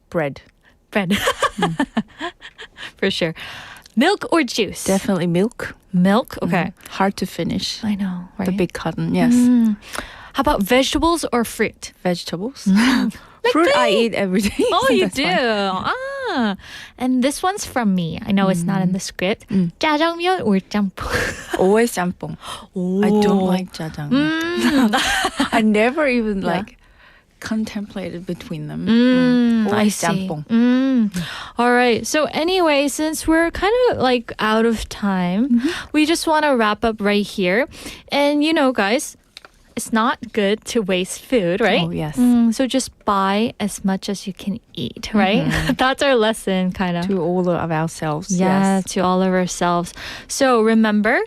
Bread. Bread. For sure. Milk or juice? Definitely milk. Milk? Okay. Hard to finish. I know, right? The big carton, yes. How about vegetables or fruit? Vegetables. Fruit I eat every day. Oh, so you that's do. fine. And this one's from me. I know it's not in the script. 짜장면 or 짬뽕? Always 짬뽕. I don't like jjajang. I never even contemplated between them. I Always see. 짬뽕. All right. So anyway, since we're kind of out of time, we just want to wrap up right here. And guys, it's not good to waste food, right? Oh, yes. So just buy as much as you can eat, right? That's our lesson, kind of. To all of ourselves. Yeah, Yes. to all of ourselves. So remember,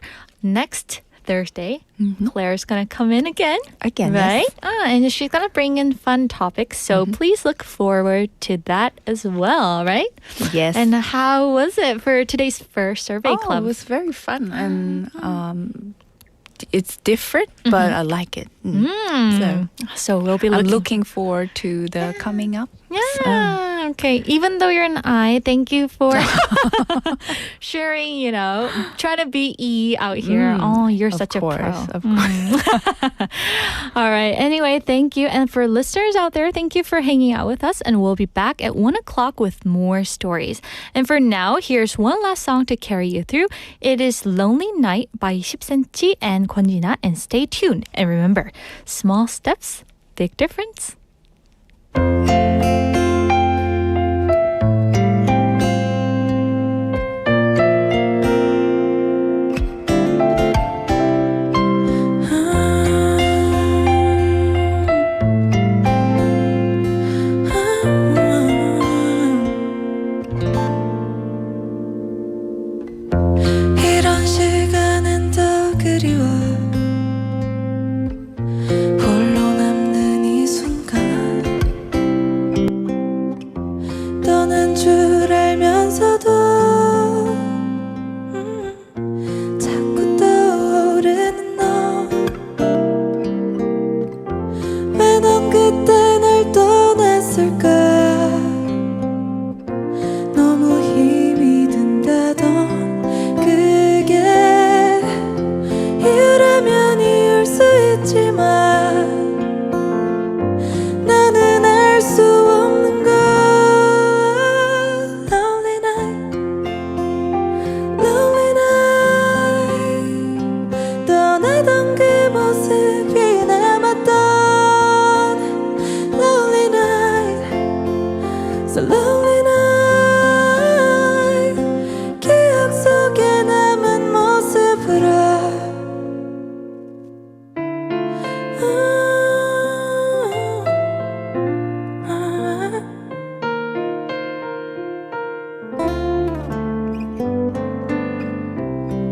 next Thursday, Claire's going to come in again. Again, right? yes. And she's going to bring in fun topics. So please look forward to that as well, right? Yes. And how was it for today's first survey club? It was very fun. And it's different, but I like it. So So we'll be I'm looking. looking forward to the coming up. Yeah, Okay, even though you're an I, thank you for sharing, trying to be E out here. Oh, you're such a pro. Of course. All right. Anyway, thank you. And for listeners out there, thank you for hanging out with us. And we'll be back at 1 o'clock with more stories. And for now, here's one last song to carry you through. It is Lonely Night by 10cm and Kwonjina. And stay tuned. And remember, small steps, big difference. 이런 시간은 더 그리워 홀로 남는 이 순간 떠난 줄 알면서도 자꾸 떠오르는 너 왜 넌 그때 날 떠났을까 너무 힘이 든다던 그게 이유라면 이유일 수 있지만 나는 알 수 없는 걸 Lonely night Lonely night 떠나던 그 모습이 남았던 Lonely night So lonely night 기억 속에 남은 모습으로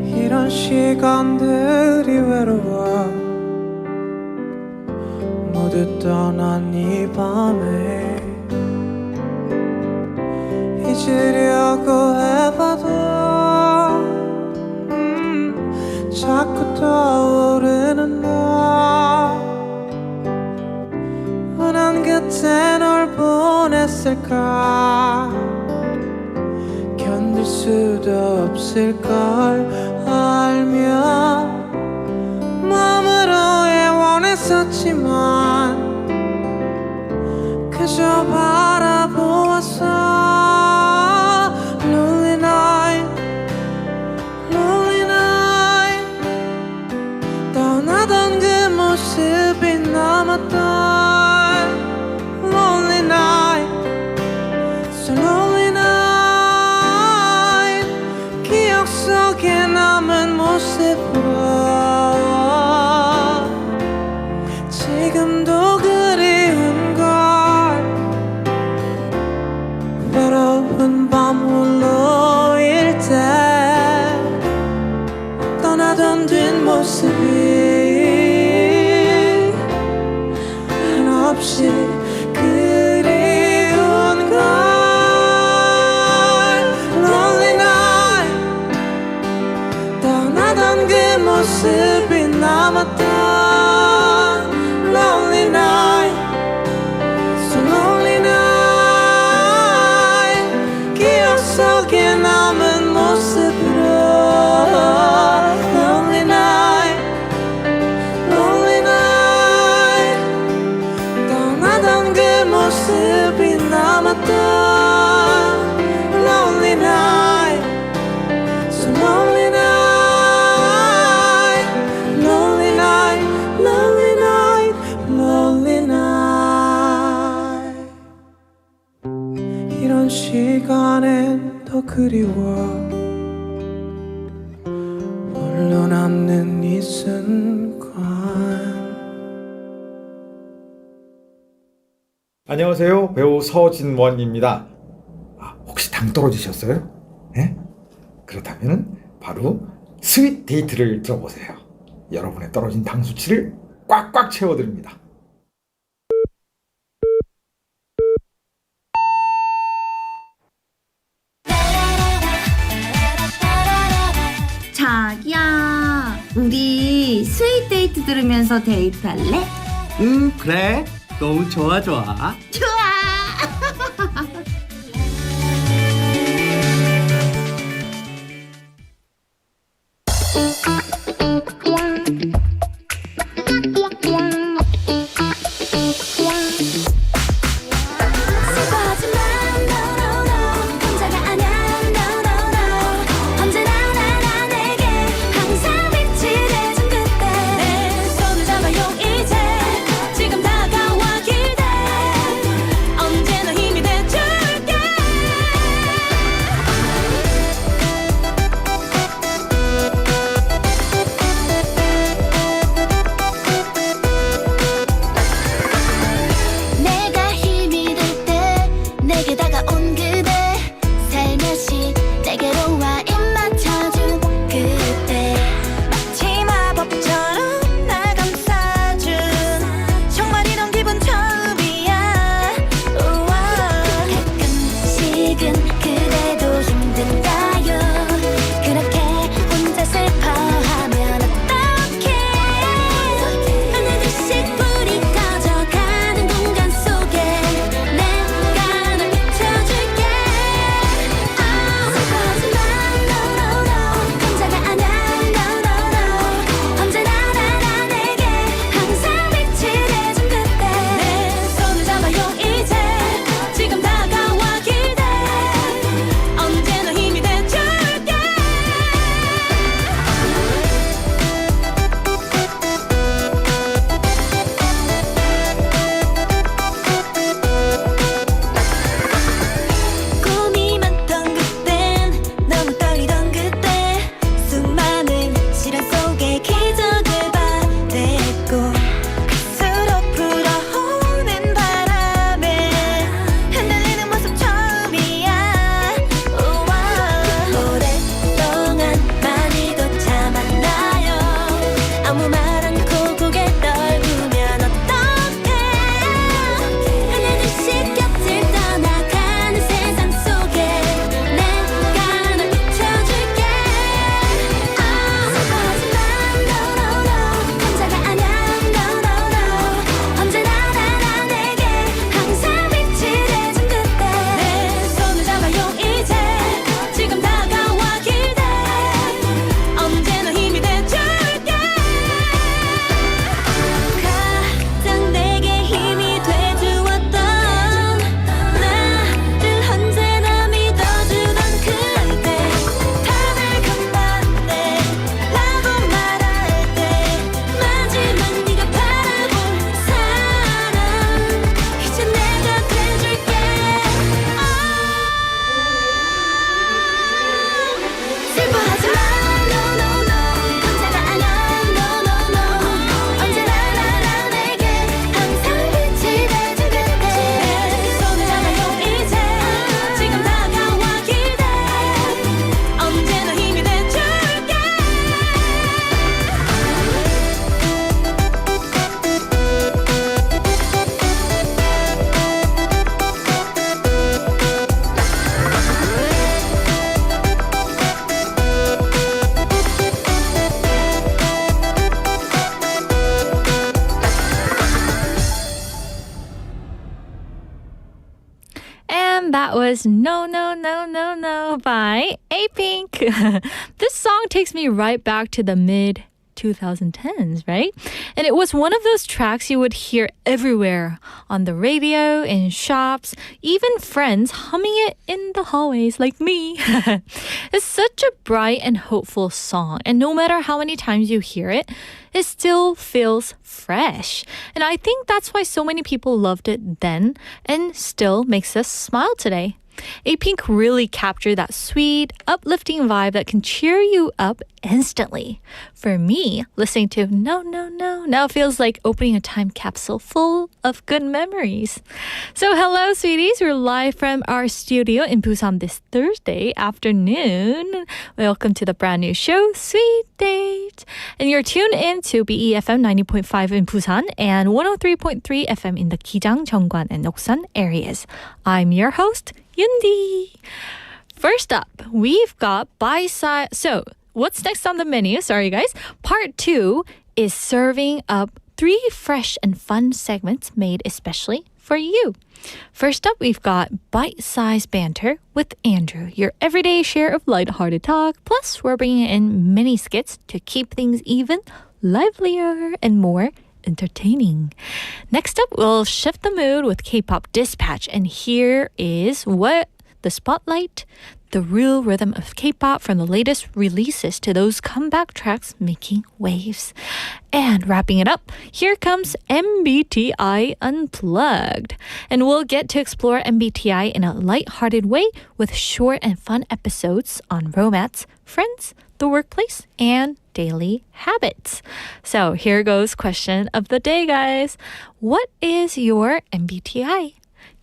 이런 시간들이 외로워 모두 떠난 이 밤에 잊으려고 해봐도 자꾸 떠오르는 너 난 그때 널 보냈을까 견딜 수도 없을걸 알며 마음으로 애원했었지만 그저 바라보았어 Lonely night Lonely night 떠나던 그 모습이 남았던 Lonely night So lonely night 기억 속에 남은 모습으로 지금도 그리운 걸 외로운 밤 홀로일 때 떠나던 뒷모습이 한없이 그리운 걸 Lonely night 떠나던 그 모습이 남았던 Lonely night So lonely night 기억 속에 남은 모습으로 Lonely night Lonely night 떠나던 그 모습이 남았던 Lonely night So lonely night Lonely night Lonely night Lonely night 이런 시간엔 더 그리워 홀로 남는 이 순간 안녕하세요. 배우 서진원입니다. 혹시 당 떨어지셨어요? 예? 그렇다면 바로 스윗 데이트를 들어보세요. 여러분의 떨어진 당 수치를 꽉꽉 채워드립니다. 자기야, 우리 스윗 데이트 들으면서 데이트할래? 그래. 너무 좋아. 좋아. That was No, No, No, No, No by Apink. This song takes me right back to the mid 2010s, right? And it was one of those tracks you would hear everywhere on the radio, in shops, even friends humming it in the hallways like me. It's such a bright and hopeful song, and no matter how many times you hear it, it still feels fresh. And I think that's why so many people loved it then and still makes us smile today. Apink really captured that sweet, uplifting vibe that can cheer you up instantly. For me, listening to No, No, No now feels like opening a time capsule full of good memories. So hello, sweeties. We're live from our studio in Busan this Thursday afternoon. Welcome to the brand new show, Sweet Date. And you're tuned in to BEFM 90.5 in Busan and 103.3 FM in the Gijang, Jeongwan, and Oksan areas. I'm your host, Yundi. First up, we've got by-side. So, what's next on the menu? Sorry, guys. Part 2 is serving up 3 fresh and fun segments made especially for you. First up, we've got Bite-Sized Banter with Andrew, your everyday share of lighthearted talk. Plus, we're bringing in mini skits to keep things even livelier and more entertaining. Next up, we'll shift the mood with Kpop Dispatch. And here is what the spotlight, the real rhythm of K-pop from the latest releases to those comeback tracks making waves. And wrapping it up, here comes MBTI Unplugged. And we'll get to explore MBTI in a lighthearted way with short and fun episodes on romance, friends, the workplace, and daily habits. So here goes question of the day, guys. What is your MBTI?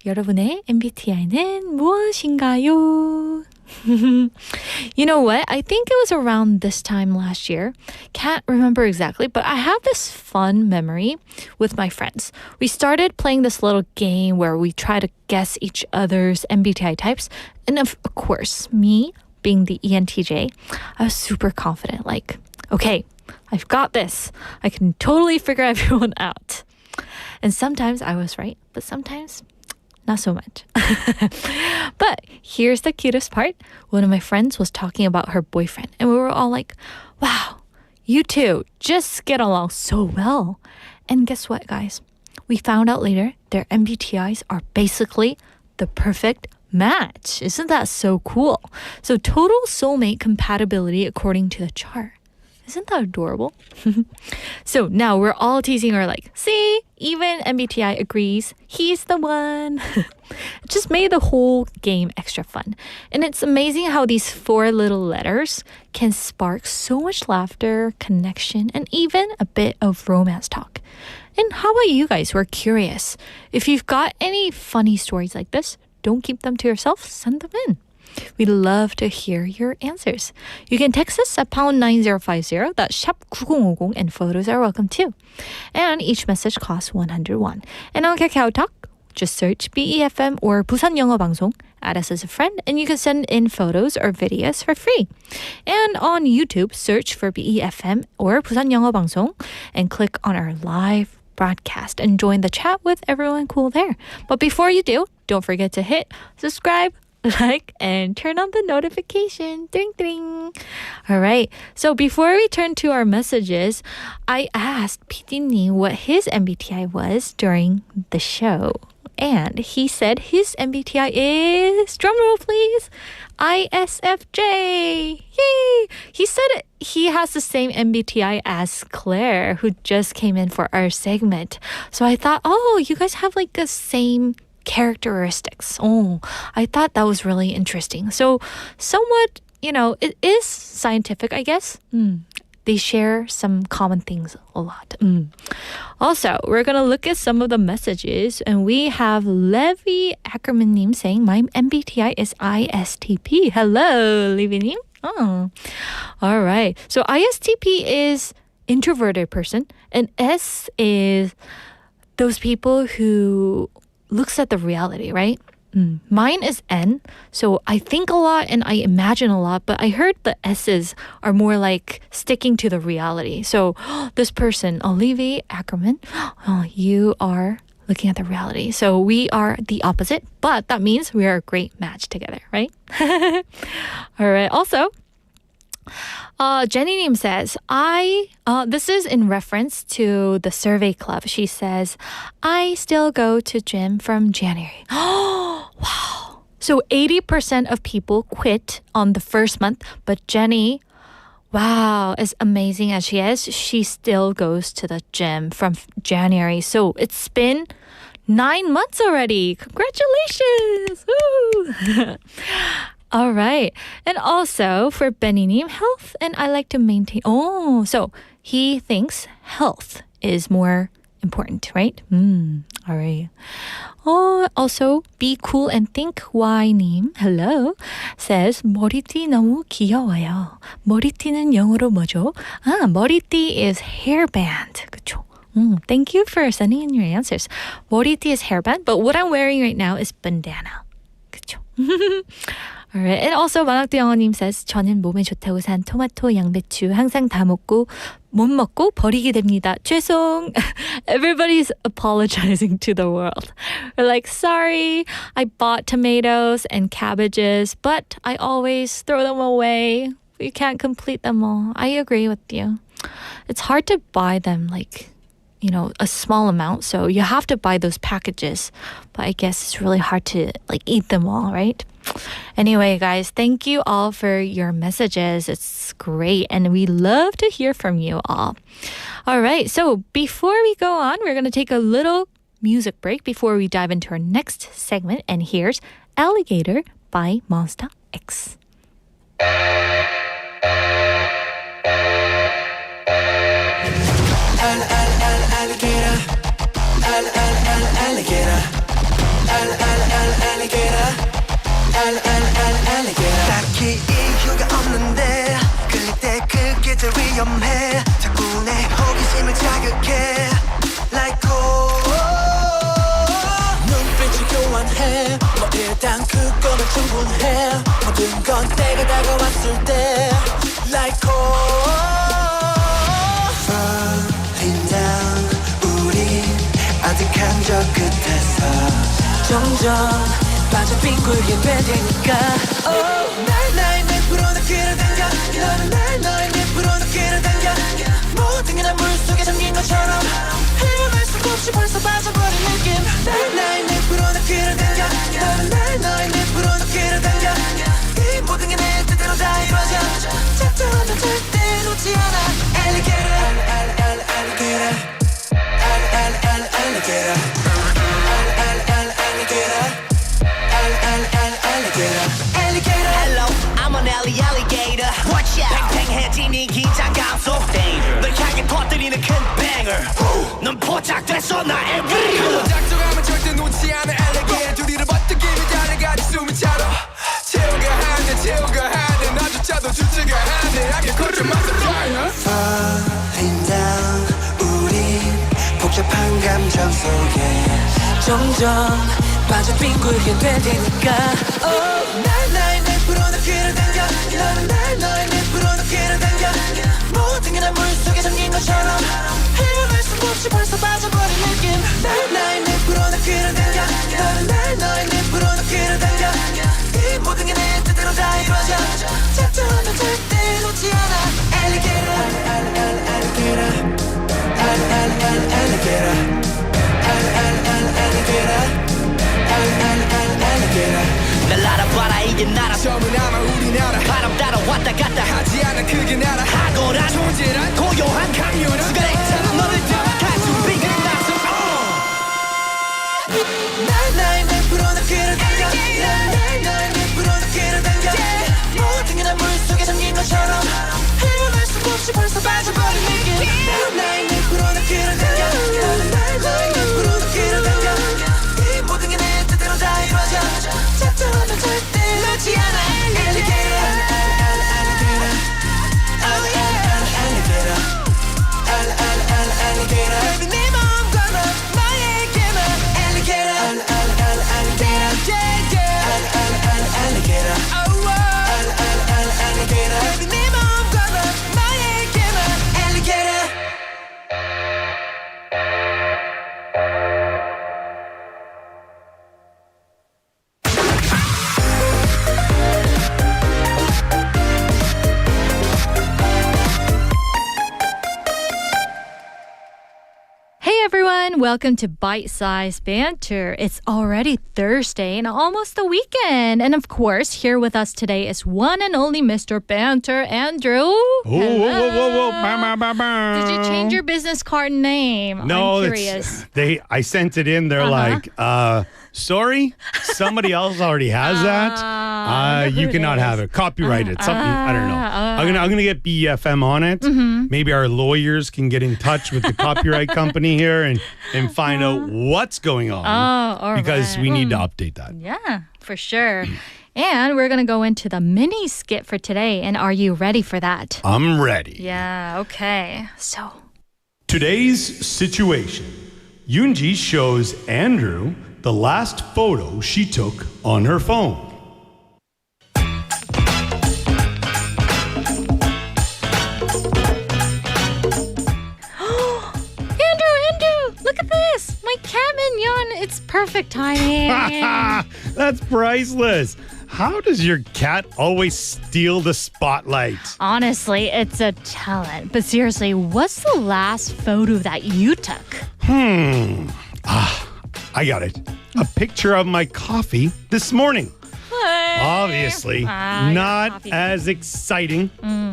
여러분의 MBTI는 무엇인가요? You know what? I think it was around this time last year. Can't remember exactly, but I have this fun memory with my friends. We started playing this little game where we try to guess each other's MBTI types. And of course, me being the ENTJ, I was super confident. Like, okay, I've got this. I can totally figure everyone out. And sometimes I was right, but sometimes not so much. But here's the cutest part. One of my friends was talking about her boyfriend, and we were all like, wow, you two just get along so well. And guess what, guys? We found out later their MBTIs are basically the perfect match. Isn't that so cool? So total soulmate compatibility according to the chart. Isn't that adorable? So now we're all teasing her like, see, even MBTI agrees he's the one. It just made the whole game extra fun. And it's amazing how these 4 little letters can spark so much laughter, connection, and even a bit of romance talk. And how about you guys who are curious? If you've got any funny stories like this, don't keep them to yourself, send them in. We'd love to hear your answers. You can text us at #9050, that's 샵 9050, and photos are welcome too. And each message costs 101. And on KakaoTalk, just search BEFM or 부산영어방송, add us as a friend, and you can send in photos or videos for free. And on YouTube, search for BEFM or 부산영어방송 and click on our live broadcast and join the chat with everyone cool there. But before you do, don't forget to hit subscribe, like, and turn on the notification. Ding, ding. All right. So before we turn to our messages, I asked PD님 what his MBTI was during the show. And he said his MBTI is, drumroll please, ISFJ. Yay! He said he has the same MBTI as Claire, who just came in for our segment. So I thought, oh, you guys have like the same characteristics. Oh, I thought that was really interesting. So somewhat, it is scientific, I guess. They share some common things a lot. Also, we're going to look at some of the messages, and we have Levi Ackerman-님 saying, my MBTI is ISTP. Hello, Levi-님. Oh, all right. So ISTP is introverted person, and S is those people who looks at the reality, right? Mine is N, so I think a lot and I imagine a lot, but I heard the S's are more like sticking to the reality. So this person, Olivia Ackerman, you are looking at the reality. So we are the opposite, but that means we are a great match together, right? All right. Also, Jenny-님 says, this is in reference to the survey club. She says, I still go to gym from January. Wow. So 80% of people quit on the first month, but Jenny, wow, as amazing as she is, she still goes to the gym from January. So it's been 9 months already. Congratulations. Woo! All right. And also for Benny-님, health, and I like to maintain. Oh, so he thinks health is more important, right? All right. Oh, also be cool and think why-님, hello, says 머리띠 너무 귀여워요. 머리띠는 영어로 뭐죠? 머리띠 is hairband. 그쵸? Thank you for sending in your answers. 머리띠 is hairband, but what I'm wearing right now is bandana. 그쵸? Alright. And also 만학도 영어님 says 저는 몸에 좋다고 산 토마토, 양배추 항상 다 먹고 못 먹고 버리게 됩니다. 죄송. Everybody's apologizing to the world. We're like, sorry, I bought tomatoes and cabbages, but I always throw them away. You can't complete them all. I agree with you. It's hard to buy them like, you know, a small amount, so you have to buy those packages. But I guess it's really hard to like eat them all, right? Anyway, guys, thank you all for your messages. It's great, and we love to hear from you all. All right, so before we go on, we're going to take a little music break before we dive into our next segment, and here's Alligator by Monsta X. 딱히 이유가 없는데 그때 그게 더 위험해 자꾸 내 호기심을 자극해 Like 눈빛을 교환해 뭐 일단 그거면 충분해 모든 건 때가 다가왔을 때 Like Falling down 우리 아득한 저 끝에서 점점 빠져 빙굴게 될 테니까 날 나의 늪으로 나 끌어당겨 너는 날 너의 늪으로 나 끌어당겨 모든 게 난 물속에 잠긴 것처럼 헤어날 수 없이 벌써 빠져버린 느낌 날 나의 늪으로 나 끌어당겨 너는 날 너의 늪으로 나 끌어당겨 이 모든 게 내 뜻대로 다 이루어져 작정하면 절대 놓지 않아 Alligator Alligator Alligator Alligator Hello, I'm an alligator Watch out 팽팽해진 이 긴장감 속 널 향해 퍼뜨리는 큰 banger 넌 포착됐어 나의 real 작정하면 절대 놓지 않아 alligator 둘이를 버티기면 달려가지 숨이 차도 채워가 한대 나조차도 주체가 한대 I can cut your mouth fire Falling down 우린 복잡한 감정 속에 점점 빠져 빙굴게 될 테니까 날 나의 늪으로 나 끌어당겨 너는 날 너의 늪으로 나 끌어당겨 모든 게 난 물속에 잠긴 것처럼 헤어날 수 없이 벌써 빠져버린 느낌 날 나의 늪으로 나 끌어당겨 너는 날 너의 늪으로 나 끌어당겨 이 모든 게 내 뜻대로 다 이루어져 작정하면 절대 놓지 않아 Alligator Alligator Alligator Alligator 날 알아봐라 이게 나라 처음은 아마 우리나라 바람 따라 왔다 갔다 하지 않아 그게 나라 하고란 존재란 고요한 강렬한 순간에 너를 따라갈 준비가 났어 날 나의 늪으로 나 끌어당겨 날 너의 늪으로 나 끌어당겨 모든 게 난 물속에 잠긴 것처럼 헤어날 수 없이 벌써 빠져버린 느낌 날 나의 늪으로 나 끌어당겨 날 너의 늪으로 나 끌어당겨 이 모든 게 내 뜻대로 다 이루어져 작정하면 절대 놓지 않아 Alligator Alligator Alligator Alligator Baby 네 마음과 나에게만 Alligator Alligator Yeah yeah Alligator Alligator Baby 네 마음과 나에게만 Alligator Hey everyone, welcome to Bite Size Banter. It's already Thursday and almost the weekend. And of course, here with us today is one and only Mr. Banter, Andrew. Whoa. Bow. Did you change your business card name? No, I'm curious. I sent it in. They're like, sorry, somebody else already has that. You cannot have it. Copyrighted. Something, I don't know. I'm gonna get BFM on it. Maybe our lawyers can get in touch with the copyright company here and find out what's going on. All because right. we need to update that. Yeah, for sure. And we're going to go into the mini skit for today. And are you ready for that? I'm ready. Yeah, okay. So, Today's situation. Yoonji shows Andrew the last photo she took on her phone. 나오면 it's perfect timing. That's priceless. How does your cat always steal the spotlight? Honestly, it's a talent. But seriously, what's the last photo that you took? I got it. A picture of my coffee this morning. Obviously, not as exciting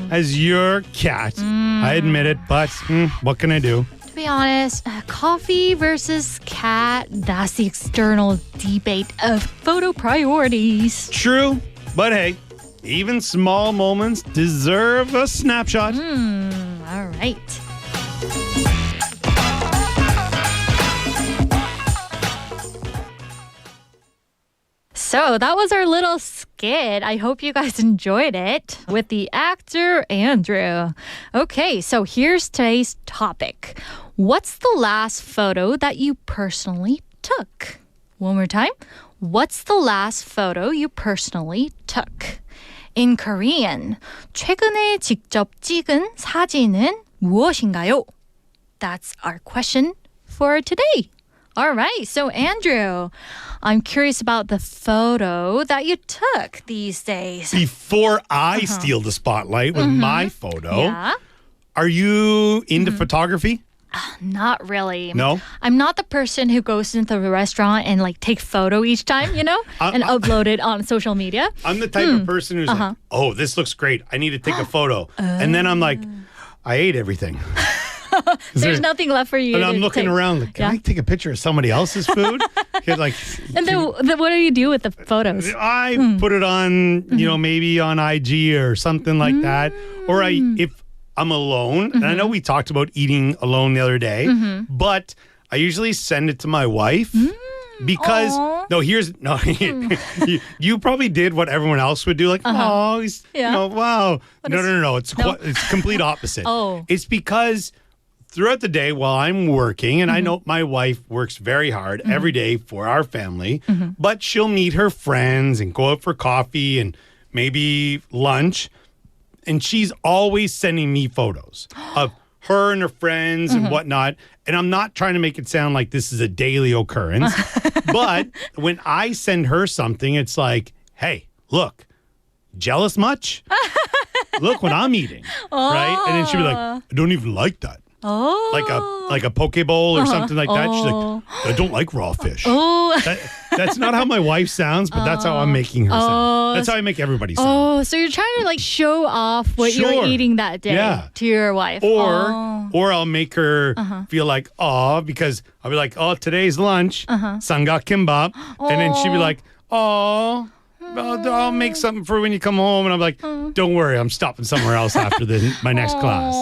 as your cat. I admit it, but what can I do? To be honest, coffee versus cat, that's the external debate of photo priorities. True, but hey, even small moments deserve a snapshot. All right. So that was our little skit. I hope you guys enjoyed it with the actor Andrew. Okay, so here's today's topic. What's the last photo that you personally took? One more time. What's the last photo you personally took? In Korean, 최근에 직접 찍은 사진은 무엇인가요? That's our question for today. All right, so Andrew, I'm curious about the photo that you took these days. Before I steal the spotlight with my photo, Yeah? are you into photography? Not really. No? I'm not the person who goes into the restaurant and like take photo each time, you know, and upload it on social media. I'm the type of person who's like, oh, this looks great. I need to take a photo. And then I'm like, I ate everything. There's nothing left for you And to I'm looking take. around like, can I take a picture of somebody else's food? Like, And then what do you do with the photos? I put it on, maybe on IG or something like that. Or if I'm alone, and I know we talked about eating alone the other day, but I usually send it to my wife because you probably did what everyone else would do, like, oh, he's, wow. No. It's complete opposite. Oh. It's because throughout the day while I'm working, and I know my wife works very hard every day for our family, but she'll meet her friends and go out for coffee and maybe lunch. And she's always sending me photos of her and her friends and whatnot. And I'm not trying to make it sound like this is a daily occurrence. But when I send her something, it's like, hey, look, jealous much? Look what I'm eating. Right? And then she'll be like, I don't even like that. Oh. Like a poke bowl or something like that. She's like, I don't like raw fish. That's not how my wife sounds, but that's how I'm making her sound. That's how I make everybody sound. Oh, so you're trying to like show off what you're eating that day to your wife. Or I'll make her feel like, because I'll be like, today's lunch, sangak kimbap. And then she'll be like, I'll make something for when you come home. And I'm like, don't worry, I'm stopping somewhere else after my next class.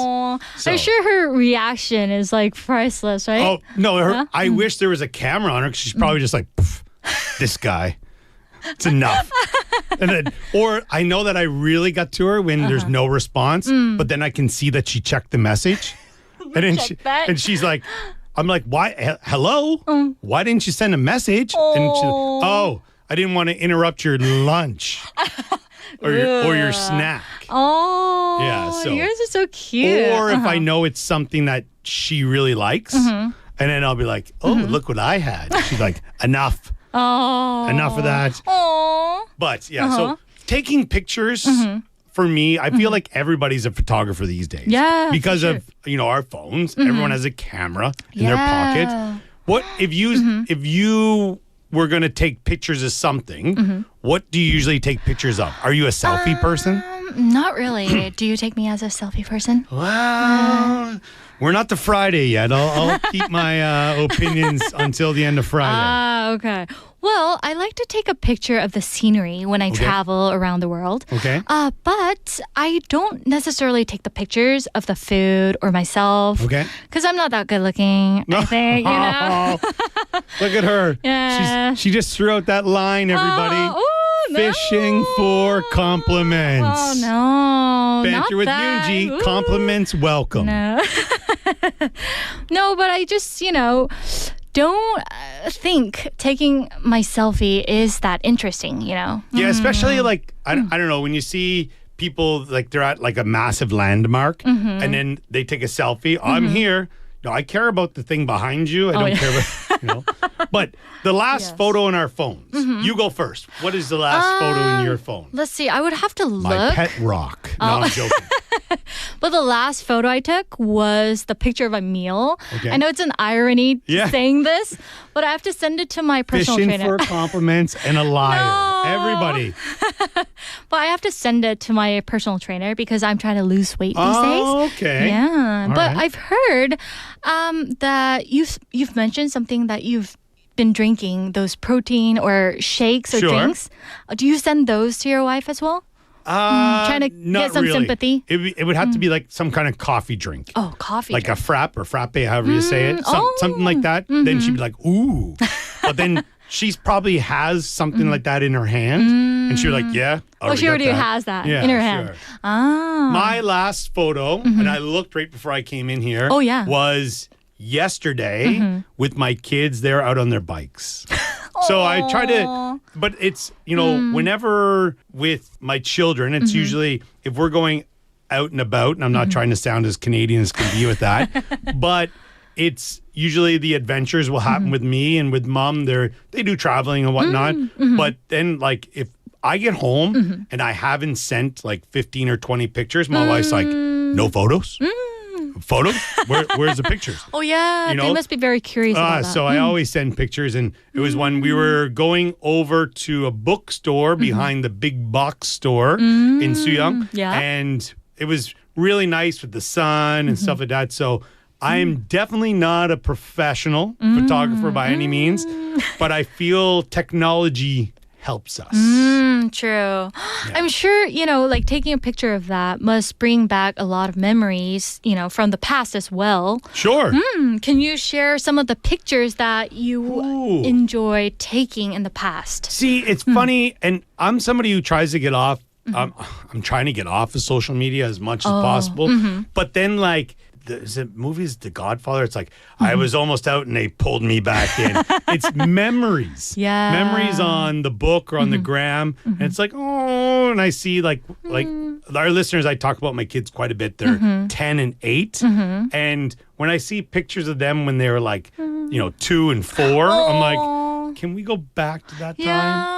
So. I'm sure her reaction is like priceless, right? Oh, no, I wish there was a camera on her because she's probably just like, this guy. It's enough. And then, or I know that I really got to her when there's no response, but then I can see that she checked the message. And then she's like, I'm like, why? Hello? Why didn't you send a message? And she's I didn't want to interrupt your lunch or your snack. Oh, yeah. So yours are so cute. Or if I know it's something that she really likes, and then I'll be like, look what I had. She's like, enough. Enough of that. But yeah, so taking pictures for me, I feel like everybody's a photographer these days. Yeah. Because of, our phones. Everyone has a camera in their pocket. What if you were going to take pictures of something, what do you usually take pictures of? Are you a selfie person? Not really. Do you take me as a selfie person? Well, we're not to Friday yet. I'll keep my opinions until the end of Friday. Okay. Well, I like to take a picture of the scenery when I travel around the world. Okay. But I don't necessarily take the pictures of the food or myself. Okay. Because I'm not that good looking, I think, Look at her. Yeah. She just threw out that line, everybody. Fishing for compliments. Oh, no. Banter with Yoonji. Compliments welcome. No. No, but I just, don't think taking my selfie is that interesting, Yeah, especially like, I don't know, when you see people like they're at like a massive landmark and then they take a selfie. I'm here. No, I care about the thing behind you. I don't care about... You know? But the last photo in our phones, you go first. What is the last photo in your phone? Let's see. I would have to look. My pet rock. No, I'm joking. But the last photo I took was the picture of a meal. Okay. I know it's an irony saying this, but I have to send it to my personal Fishing trainer. for compliments and a liar. No. Everybody. But I have to send it to my personal trainer because I'm trying to lose weight these days. Okay. Yeah. All But right. I've heard that you've mentioned something that you've been drinking, those protein or shakes or Sure. drinks. Do you send those to your wife as well? Trying to not get some really. sympathy? It would have to be like some kind of coffee drink. Oh, coffee. Like a frap or frappe, however you say it. Something like that. Then she'd be like, ooh. But then she's probably has something like that in her hand. And she'd be like, yeah. She already has that in her hand. Sure. Ah. My last photo, and I looked right before I came in here, Oh, yeah. was yesterday with my kids. They're out on their bikes. So I try to, but it's, whenever with my children, it's usually if we're going out and about, and I'm not trying to sound as Canadian as can be with that, but it's usually the adventures will happen with me and with mom. They do traveling and whatnot. But then like if I get home and I haven't sent like 15 or 20 pictures, my wife's like, no photos? Photos? Where's the pictures? Oh, yeah. They must be very curious about that. So I always send pictures. And it was when we were going over to a bookstore behind the big box store in Suyang. Yeah. And it was really nice with the sun and stuff like that. So I am definitely not a professional photographer by any means, but I feel technology helps us. True. I'm sure, like taking a picture of that must bring back a lot of memories, from the past as well. Sure. Can you share some of the pictures that you enjoy taking in the past? See, it's funny, and I'm somebody who tries to get off. I'm trying to get off of social media as much as possible. But then, like, the movies, The Godfather, it's like, I was almost out and they pulled me back in. It's memories. Yeah. Memories on the book or on the gram. And it's like, oh, and I see like our listeners, I talk about my kids quite a bit. They're 10 and 8. And when I see pictures of them when they were like, 2 and 4, I'm like, can we go back to that time?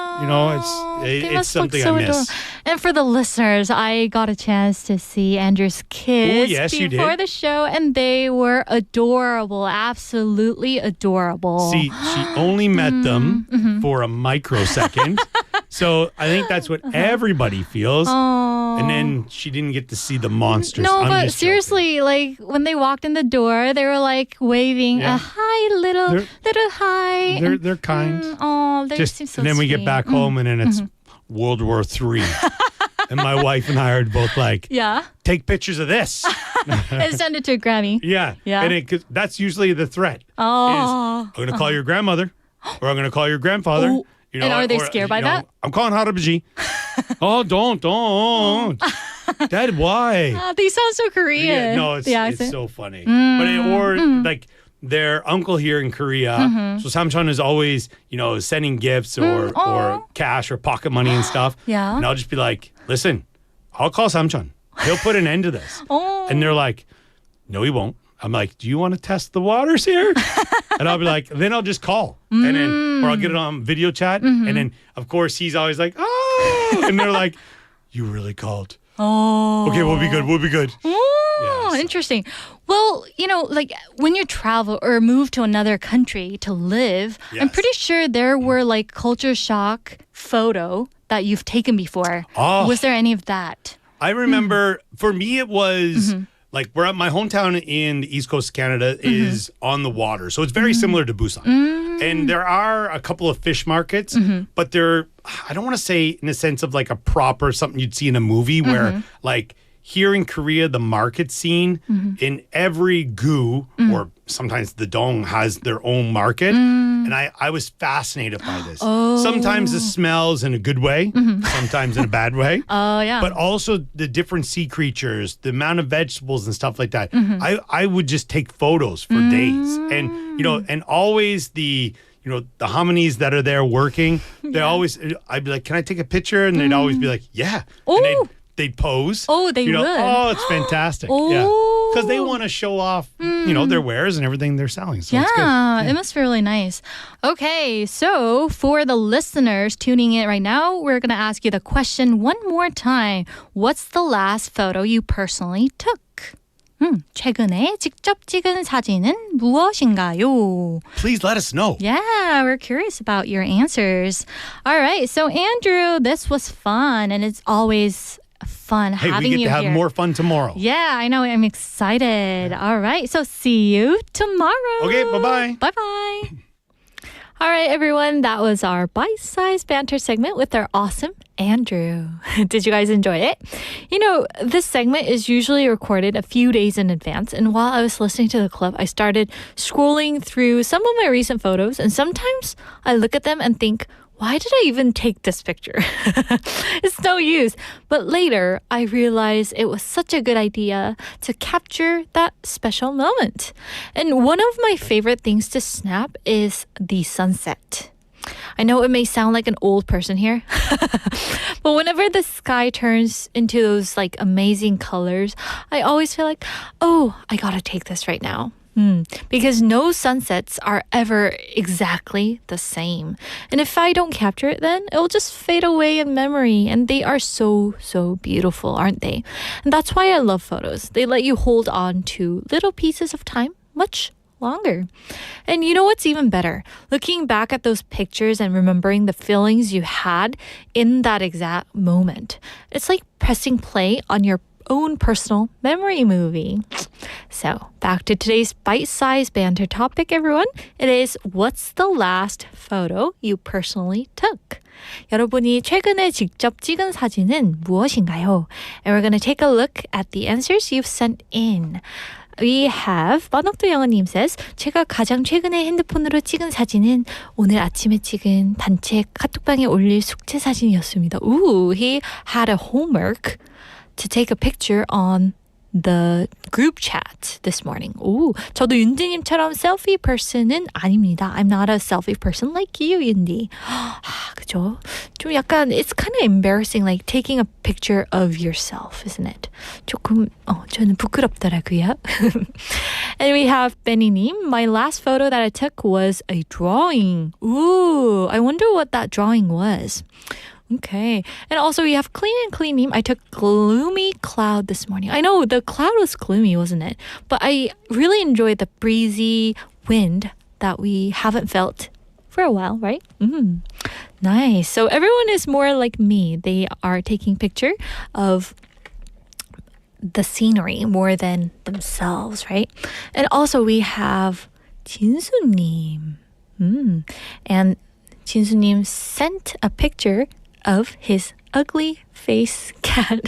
It's something I miss. Adorable. And for the listeners, I got a chance to see Andrew's kids before the show, and they were adorable, absolutely adorable. See, she only met them for a microsecond. So I think that's what everybody feels. And then she didn't get to see the monsters. No, I'm but just seriously, like when they walked in the door, they were like waving a hi, little hi. They're kind. They seem so and then we get sweet. back home and then it's World War III. And my wife and I are both like, take pictures of this. And send it to Grammy. Yeah. And that's usually the threat. Is, I'm going to call your grandmother or I'm going to call your grandfather. And are they scared by that? I'm calling Harabaji. Oh, don't. Dad, why? They sound so Korean. Yeah, no, it's so funny. But like their uncle here in Korea, so Samchon is always, sending gifts or cash or pocket money and stuff. Yeah. And I'll just be like, listen, I'll call Samchon. He'll put an end to this. And they're like, no, he won't. I'm like, do you want to test the waters here? And I'll be like, then I'll just call. And then, or I'll get it on video chat. And then, of course, he's always like, oh. And they're like, you really called. Oh. Okay, we'll be good. Oh, interesting. Well, like when you travel or move to another country to live, I'm pretty sure there were like culture shock photo that you've taken before. Was there any of that? I remember, for me, it was... Like my hometown in the East Coast of Canada is on the water. So it's very similar to Busan. And there are a couple of fish markets, but they're, I don't want to say in a sense of like a proper something you'd see in a movie where like here in Korea, the market scene in every gu or sometimes the dong has their own market. And I was fascinated by this. Sometimes the smells in a good way, sometimes in a bad way. But also the different sea creatures, the amount of vegetables and stuff like that. I would just take photos for days. And, and always the hominies that are there working, they always, I'd be like, can I take a picture? And they'd always be like, yeah. And they'd pose. They would. Oh, it's fantastic. Oh, because they want to show off, you know, their wares and everything they're selling. So it's good. Yeah, it must be really nice. Okay, so for the listeners tuning in right now, we're going to ask you the question one more time. What's the last photo you personally took? 최근에 직접 찍은 사진은 무엇인가요? Please let us know. Yeah, we're curious about your answers. All right, so Andrew, this was fun, and it's always fun Hey, having we get you to have here. more fun tomorrow. Yeah, I know. I'm excited. All right, so see you tomorrow. Okay, bye-bye. Bye-bye. All right, everyone, that was our bite-sized banter segment with our awesome Andrew. Did you guys enjoy it? You know, this segment is usually recorded a few days in advance, and while I was listening to the clip, I started scrolling through some of my recent photos, and sometimes I look at them and think, why did I even take this picture? It's no use. But later, I realized it was such a good idea to capture that special moment. And one of my favorite things to snap is the sunset. I know it may sound like an old person here, but whenever the sky turns into those like amazing colors, I always feel like, oh, I gotta take this right now. Because no sunsets are ever exactly the same. And if I don't capture it, then it'll just fade away in memory. And they are so, so beautiful, aren't they? And that's why I love photos. They let you hold on to little pieces of time much longer. And you know what's even better? Looking back at those pictures and remembering the feelings you had in that exact moment. It's like pressing play on your own personal memory movie. So, back to today's bite-sized banter topic, everyone. It is, what's the last photo you personally took? 여러분이 최근에 직접 찍은 사진은 무엇인가요? And we're going to take a look at the answers you've sent in. We have 빠녹도 영어님 says, 제가 가장 최근에 핸드폰으로 찍은 사진은 오늘 아침에 찍은 단체 카톡방에 올릴 숙제 사진이었습니다. Ooh, he had a homework to take a picture on the group chat this morning. 오, 저도 윤지님처럼 selfie person은 아닙니다. I'm not a selfie person like you, 윤디. 그죠? 좀 약간 it's kind of embarrassing, like taking a picture of yourself, isn't it? 조금 저는 부끄럽더라고요. And we have Benny님. My last photo that I took was a drawing. Ooh, I wonder what that drawing was. Okay. And also we have Clean and Clean. I took gloomy cloud this morning. I know the cloud was gloomy, wasn't it? But I really enjoyed the breezy wind that we haven't felt for a while, right? Nice. So everyone is more like me. They are taking picture of the scenery more than themselves, right? And also we have 진수님. And 진수님 sent a picture of his ugly face cat.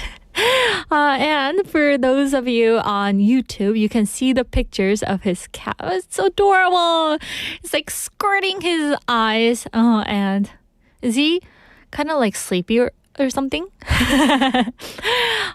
And for those of you on YouTube, you can see the pictures of his cat. Oh, it's so adorable. It's like squirting his eyes. Oh, and is he kind of like sleepy or something?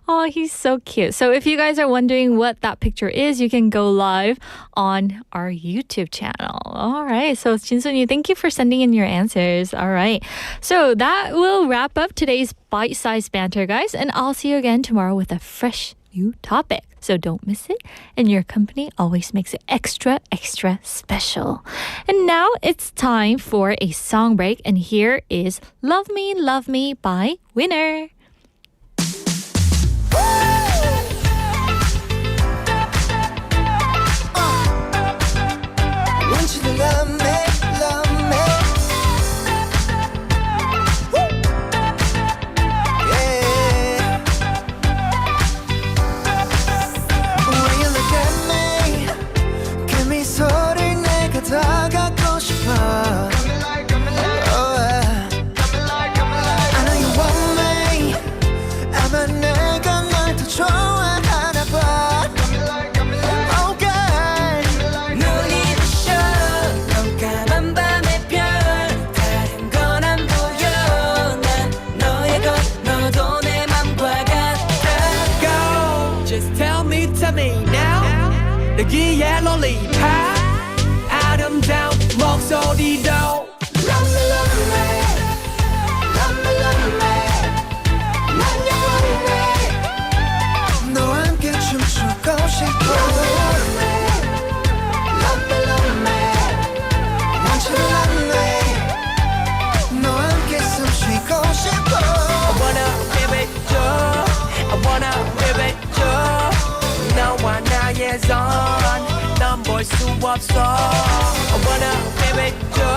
Oh, he's so cute. So if you guys are wondering what that picture is, you can go live on our YouTube channel. All right. So Jinsunyi, thank you for sending in your answers. All right. So that will wrap up today's bite-sized banter, guys. And I'll see you again tomorrow with a fresh new topic. So don't miss it. And your company always makes it extra, extra special. And now it's time for a song break. And here is Love Me by Winner. Want you to love me, love me. Yeah. When you look at me, 그 미소를 내가 더 갖고 싶어. Oh, yeah. I know you want me. 아마 내가 널 더 좋아하나 봐. 여기에 롤리팝 아름다운 목소리도 Love me, love me Love me, love me 난 영원히 너와 함께 춤추고 싶어 볼 수 없어 I wanna be with you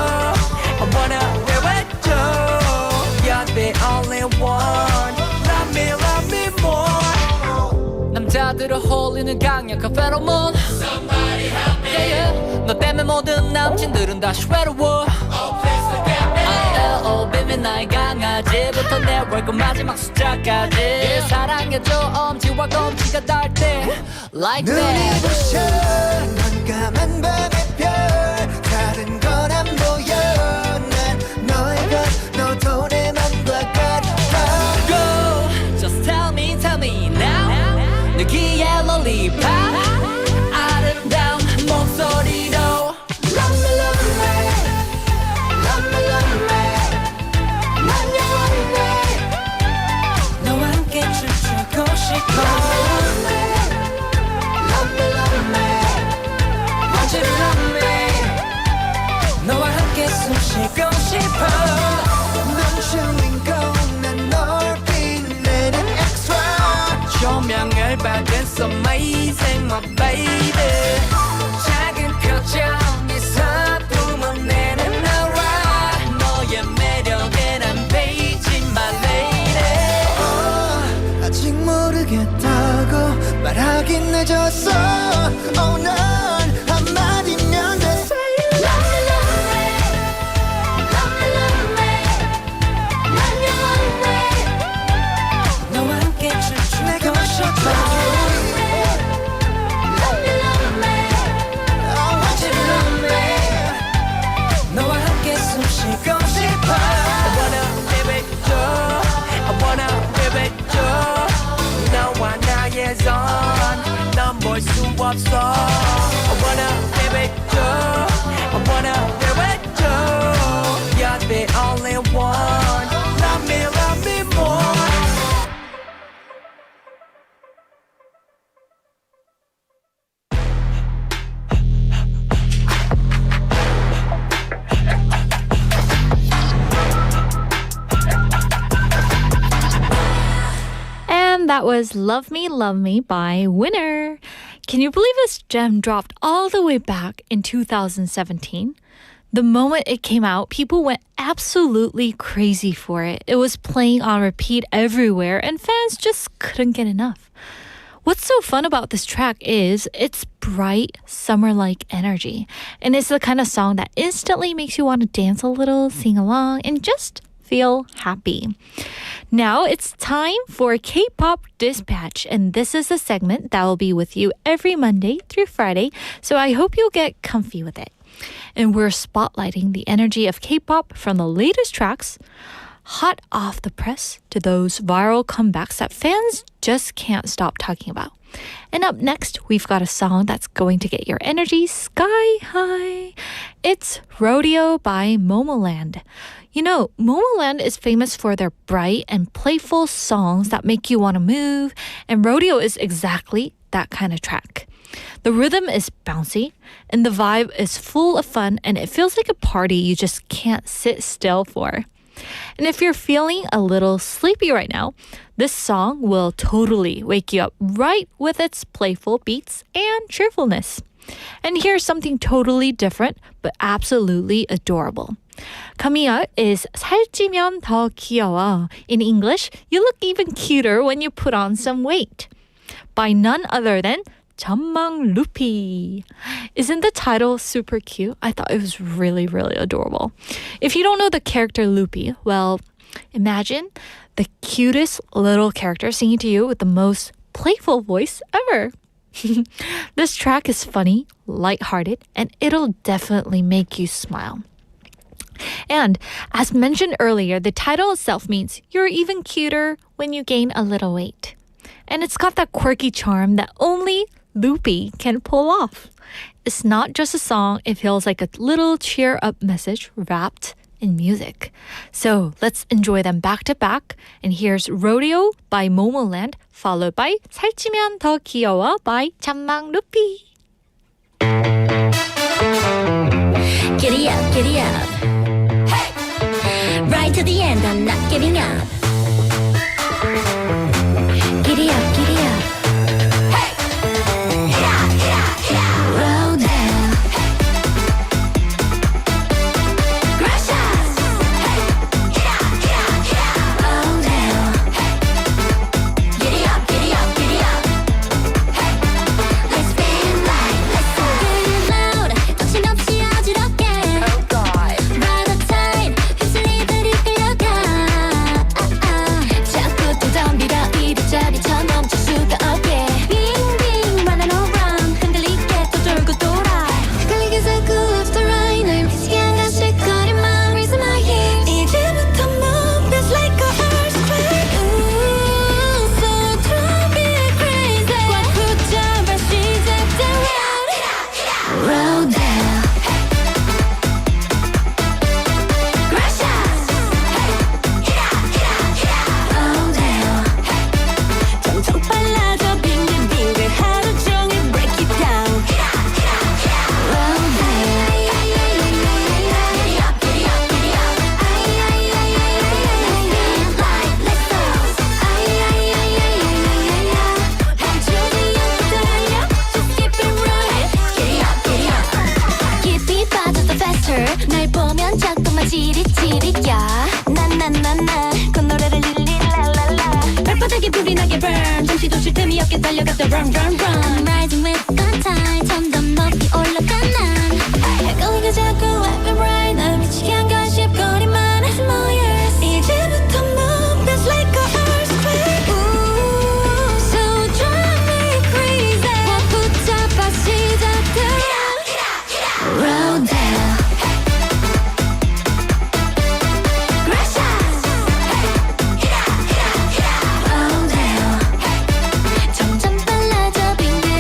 I wanna be with you You're the only one Love me more 남자들을 홀리는 강력한 페로몬 Somebody help me yeah, yeah. 너 때문에 모든 남친들은 다 쇠로워 Oh please forget me 뱀의 나의 강아지부터 내 월급 마지막 숫자까지 사랑해줘 엄지와 검지가 닿을 때 Like that 눈이 부셔 넌 까만 밤의 별 다른 건 안 보여 난 너의 것 너도 내 맘과 같아 Go just tell me now 내 귀에 lollipop 아름다운 목소리로 Love me 너와 함께 춤추고 싶어 Love me Want you to love me 너와 함께 숨쉬고 싶어 넌 주인공 난 널 빛내는 extra 조명을 받은 so amazing my baby 작은 표정이 서품은 내는 aura 너의 매력에 난 베이지 my lady 아직 모르겠다고 말하긴 늦었어 Oh 난 한마디면 돼 Say love me Love me Love me 난 영원해 너와 함께 춤추고 싶어 Love me I want you to love me 너와 함께 숨쉬고 싶어 I wanna be with you I wanna be with you 너와 나의 손 넌 볼 수 없어 I wanna be with you I wanna be with you You're the only one Love me more And that was Love Me by Winner. Can you believe this gem dropped all the way back in 2017? The moment it came out, people went absolutely crazy for it. It was playing on repeat everywhere, and fans just couldn't get enough. What's so fun about this track is it's bright, summer-like energy, and it's the kind of song that instantly makes you want to dance a little, sing along, and just feel happy. Now it's time for Kpop Dispatch, and this is a segment that will be with you every Monday through Friday, so I hope you'll get comfy with it. And we're spotlighting the energy of K-pop from the latest tracks, hot off the press, to those viral comebacks that fans just can't stop talking about. And up next, we've got a song that's going to get your energy sky high. It's RODEO by momoland. You know, momoland is famous for their bright and playful songs that make you want to move, and RODEO is exactly that kind of track. The rhythm is bouncy, and the vibe is full of fun, and it feels like a party you just can't sit still for. And if you're feeling a little sleepy right now, this song will totally wake you up right with its playful beats and cheerfulness. And here's something totally different, but absolutely adorable. Coming out is 살찌면 더 귀여워. In English, you look even cuter when you put on some weight. By none other than 잔망루피. Isn't the title super cute? I thought it was really, really adorable. If you don't know the character Lupi, well, imagine the cutest little character singing to you with the most playful voice ever. This track is funny, lighthearted, and it'll definitely make you smile. And as mentioned earlier, the title itself means you're even cuter when you gain a little weight. And it's got that quirky charm that only Lupi can pull off. It's not just a song, it feels like a little cheer up message wrapped in music. So let's enjoy them back to back. And here's RODEO by momoland, followed by 살찌면 더 귀여워 by 잔망루피. Giddy up, giddy up. Hey! Right to the end, I'm not giving up. Giddy up, giddy up. Hey! Yeah, yeah, yeah. RODEO. 게 자꾸 left or right 날 미치게 한 가식거리만 raising my hips 이제부터 move just like a earthquake Ooh, so drive me crazy 꽉 붙잡아 시작된 RODEO 점점 빨라져 빙글빙글 하루 종일 break it down 깊이 빠져서 faster 날 보면 자꾸만 지릿지릿야 나나나나 그 노래를 릴리랄랄라 발바닥에 불이 나게 burn 잠시도 쉴 틈이 없게 달려갔다 run run run I'm rising with the tide 점점 높이 올라가 난 헷갈리게 자꾸 left and right 날 미치게 한 가십거리만 해서 모여 이제부터 move just like a earthquake Ooh, so drive me crazy 꽉 붙잡아 시작된 RODEO 점점 빨라져 빙글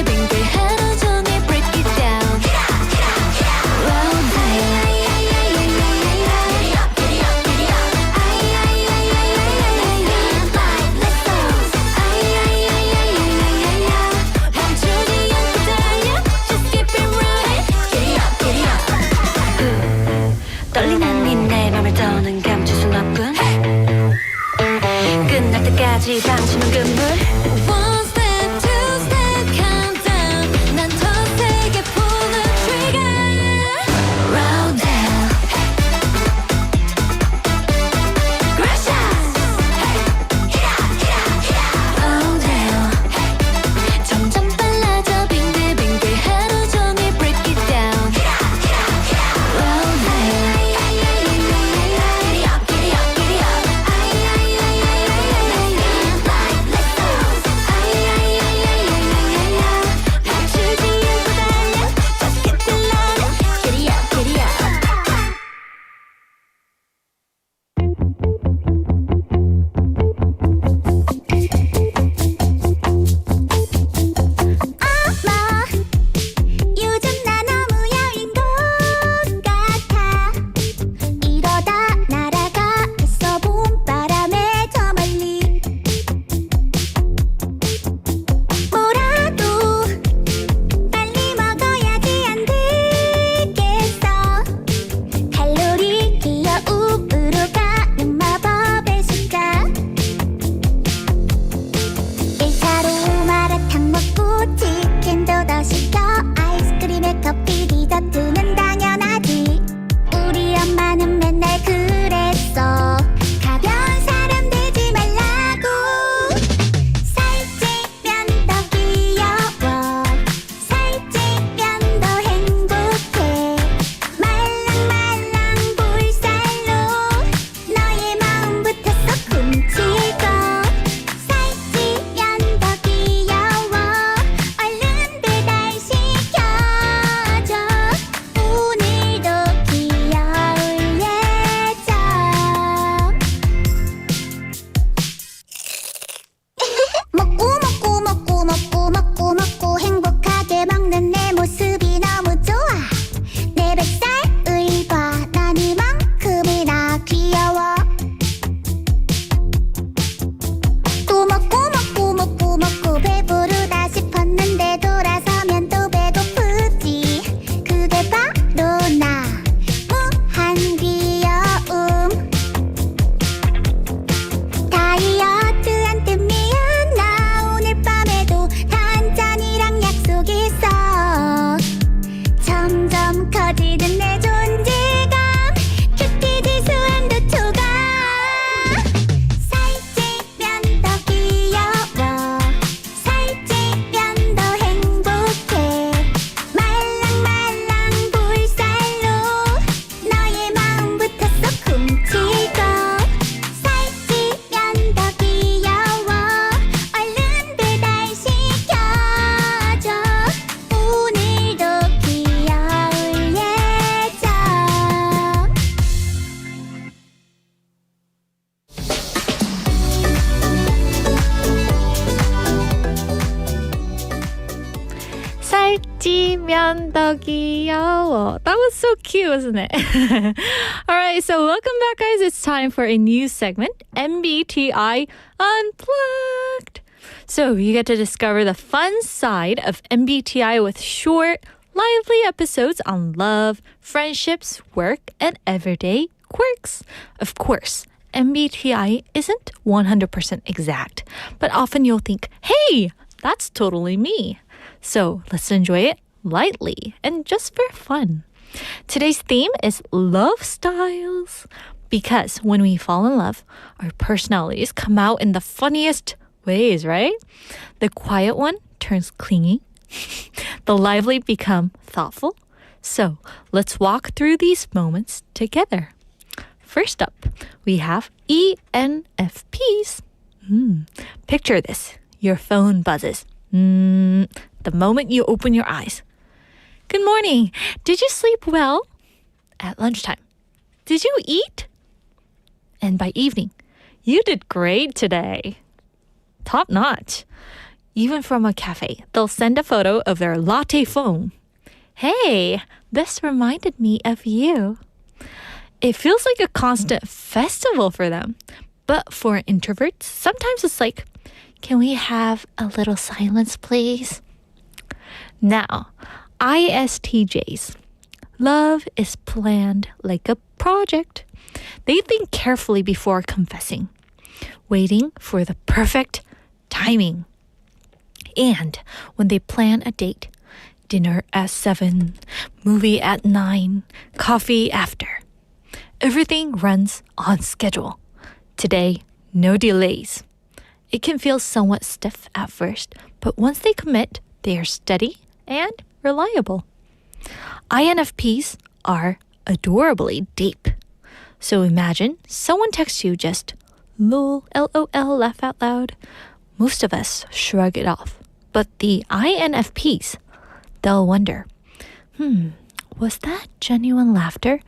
웃으면 더 귀여워. That was so cute, wasn't it? All right, so welcome back, guys. It's time for a new segment, MBTI Unplugged. So you get to discover the fun side of MBTI with short, lively episodes on love, friendships, work, and everyday quirks. Of course, MBTI isn't 100% exact, but often you'll think, hey, that's totally me. So let's enjoy it lightly and just for fun. Today's theme is love styles. Because when we fall in love, our personalities come out in the funniest ways, right? The quiet one turns clingy. The lively become thoughtful. So let's walk through these moments together. First up, we have ENFPs. Picture this. Your phone buzzes. The moment you open your eyes. Good morning. Did you sleep well? At lunchtime. Did you eat? And by evening, you did great today. Top notch. Even from a cafe, they'll send a photo of their latte foam. Hey, this reminded me of you. It feels like a constant festival for them. But for introverts, sometimes it's like, can we have a little silence, please? Now, ISTJs. Love is planned like a project. They think carefully before confessing, waiting for the perfect timing. And when they plan a date, dinner at 7, movie at 9, coffee after, everything runs on schedule. Today, no delays. It can feel somewhat stiff at first, but once they commit, they are steady and reliable. INFPs are adorably deep. So imagine someone texts you just lol, LOL, laugh out loud. Most of us shrug it off. But the INFPs, they'll wonder, was that genuine laughter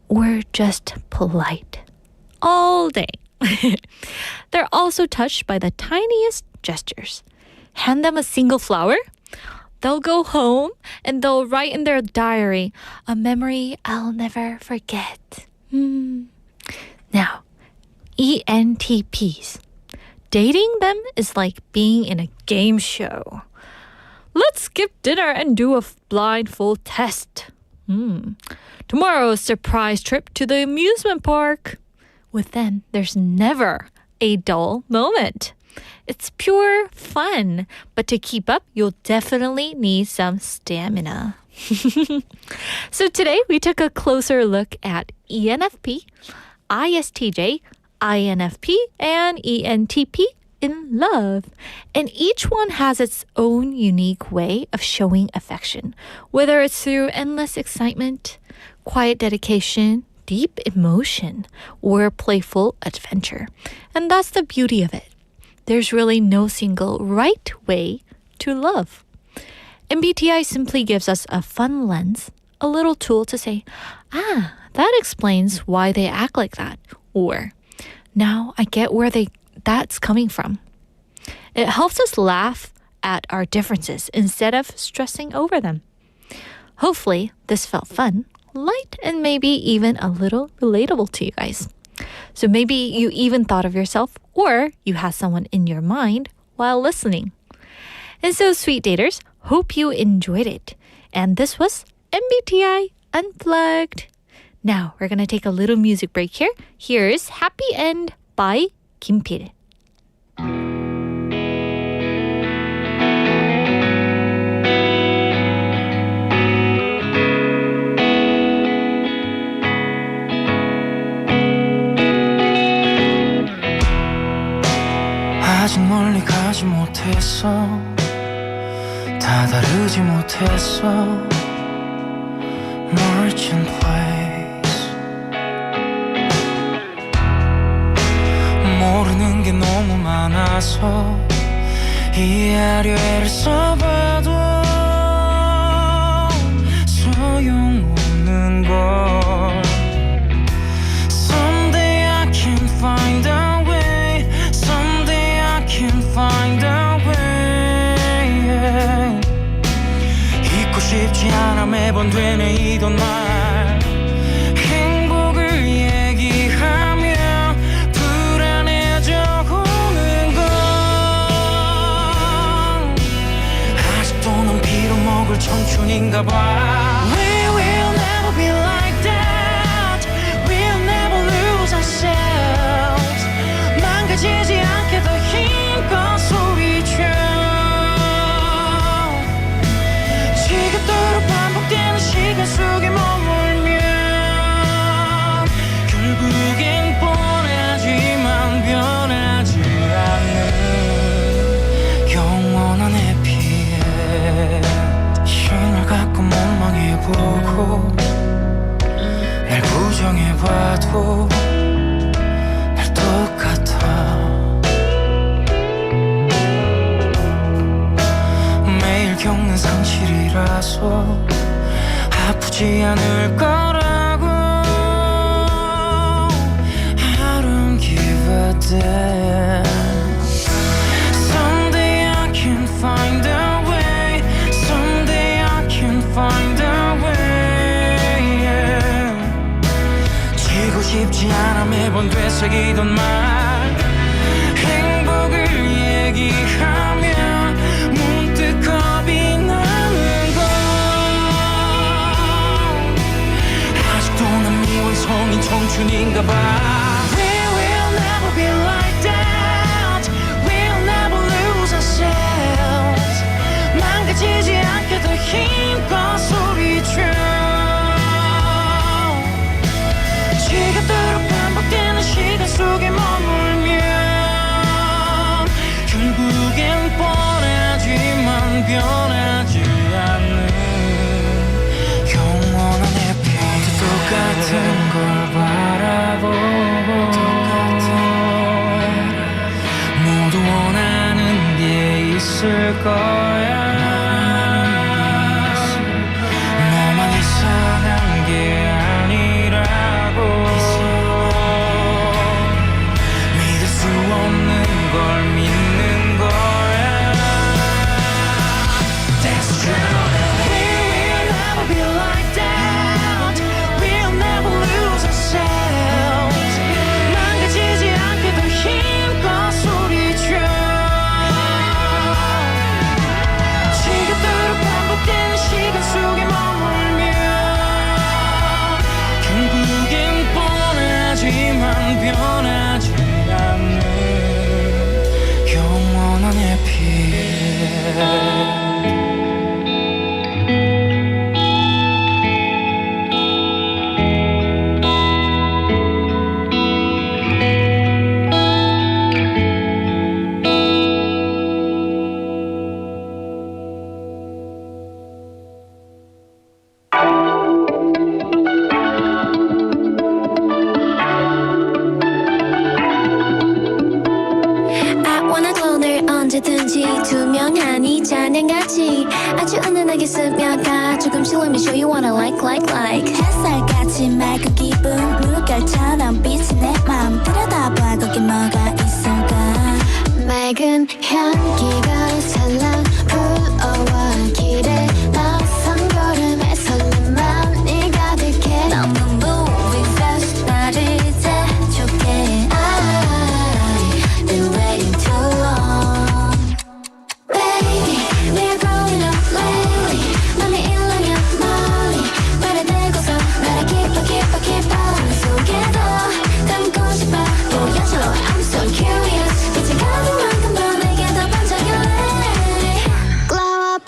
or just polite? All day. They're also touched by the tiniest gestures. Hand them a single flower, they'll go home and they'll write in their diary, a memory I'll never forget. Now, ENTPs. Dating them is like being in a game show. Let's skip dinner and do a blindfold test. Tomorrow's surprise trip to the amusement park. With them, there's never a dull moment. It's pure fun, but to keep up, you'll definitely need some stamina. So today, we took a closer look at ENFP, ISTJ, INFP, and ENTP in love. And each one has its own unique way of showing affection, whether it's through endless excitement, quiet dedication, deep emotion, or playful adventure. And that's the beauty of it. There's really no single right way to love. MBTI simply gives us a fun lens, a little tool to say, that explains why they act like that, or now I get where that's coming from. It helps us laugh at our differences instead of stressing over them. Hopefully, this felt fun, light, and maybe even a little relatable to you guys. So maybe you even thought of yourself or you had someone in your mind while listening. And so, sweet daters, hope you enjoyed it. And this was MBTI Unplugged. Now, we're going to take a little music break here. Here's Happy End by 김필. 아직 멀리 가지 못했어 다다르지 못했어 Merchant place 모르는 게 너무 많아서 이해하려 애를 써봐도 소용없는 걸 Someday I can find a way Someday I can find a way 잊고 싶지 되새기던 말 행복을 얘기하며 불안해져 오는 건 아직도 넌 빌어먹을 청춘인가 봐. We will never be like that. We'll never lose ourselves. 망가지지 않게 더 힘껏 소리쳐. 지겹도록 반복되는 시간 속에 머물면 결국엔 뻔하지만 변하지 않는 영원한 해피에 힘을 갖고 원망해보고 날 부정해봐도 날 똑같아. 매일 겪는 상실이라서 아프지 않을 거라고. I don't give a damn. Someday I can find a way. Someday I can find a way. Yeah. 지고 싶지 않아 매번 되새기던 말 행복을 얘기하며 문득 겁이 나는 건 아직도 난 미완성인 청춘인가 봐. We will never be like that. We'll never lose ourselves. 망가지지 않게 더 힘껏 소리쳐. 지겹도록 반복되는 시간 속에 머물면 결국엔 뻔하지만 변하지 않는 영원한 해피. 똑같은 걸 바라보고 모두 원하는 게 있을 거야. 너만 이상한 게 아니라고. 믿을 수 없는 걸 믿는 거야. That's true. We will never be like that. We'll never lose ourselves. 망가지지 않게 더 힘껏 소리쳐. 지겹도록 반복되는 시간 속에 머물면 결국엔 뻔하지만 변하지 않는 영원한 해피. I wanna glow 늘 언제든지 투명하니 잔향같이 아주 은은하게 스며가 조금씩 let me show you what I like. 햇살같이 맑은 기분 물결처럼 비친 내 맘 들여다봐 거기 뭐가 있을까. 맑은 향기가 살랑 불어와 길에 나선 걸음에 설렘만이 가득해. 너무 moving fast 나를 재촉해. I've been waiting too long. Baby, we're growing up lately. 맘이 일렁여 멀리 발을 들고서 나를 keep on 속에도 담고 싶어 보여줘. I'm so curious 빛이 가득 만큼 더 내게 더 반짝일래. Glow up.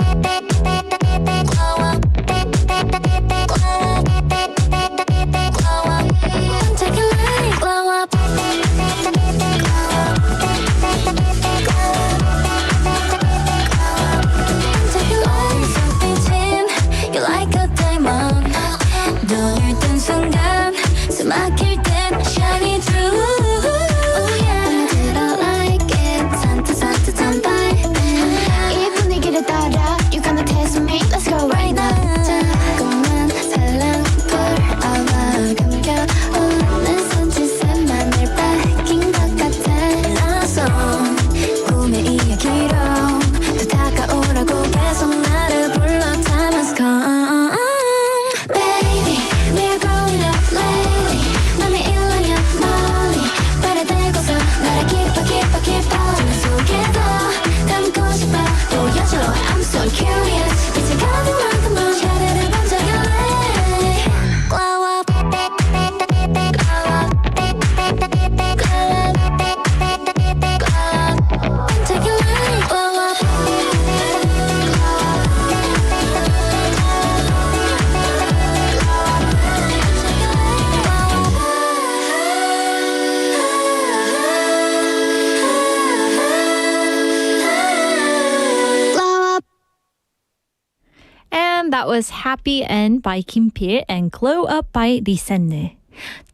was Happy End by Kim-pil and Glow Up by RESCENE.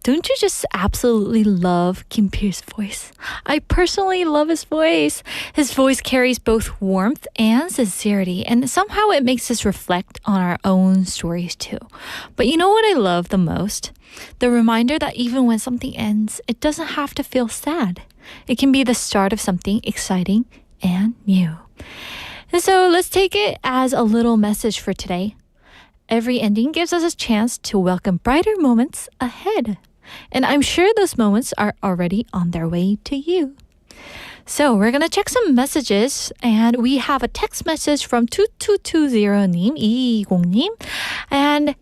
Don't you just absolutely love Kim-pil's voice? I personally love his voice. His voice carries both warmth and sincerity, and somehow it makes us reflect on our own stories too. But you know what I love the most? The reminder that even when something ends, it doesn't have to feel sad. It can be the start of something exciting and new. And so let's take it as a little message for today. Every ending gives us a chance to welcome brighter moments ahead. And I'm sure those moments are already on their way to you. So we're going to check some messages. And we have a text message from 2220님, 220님. And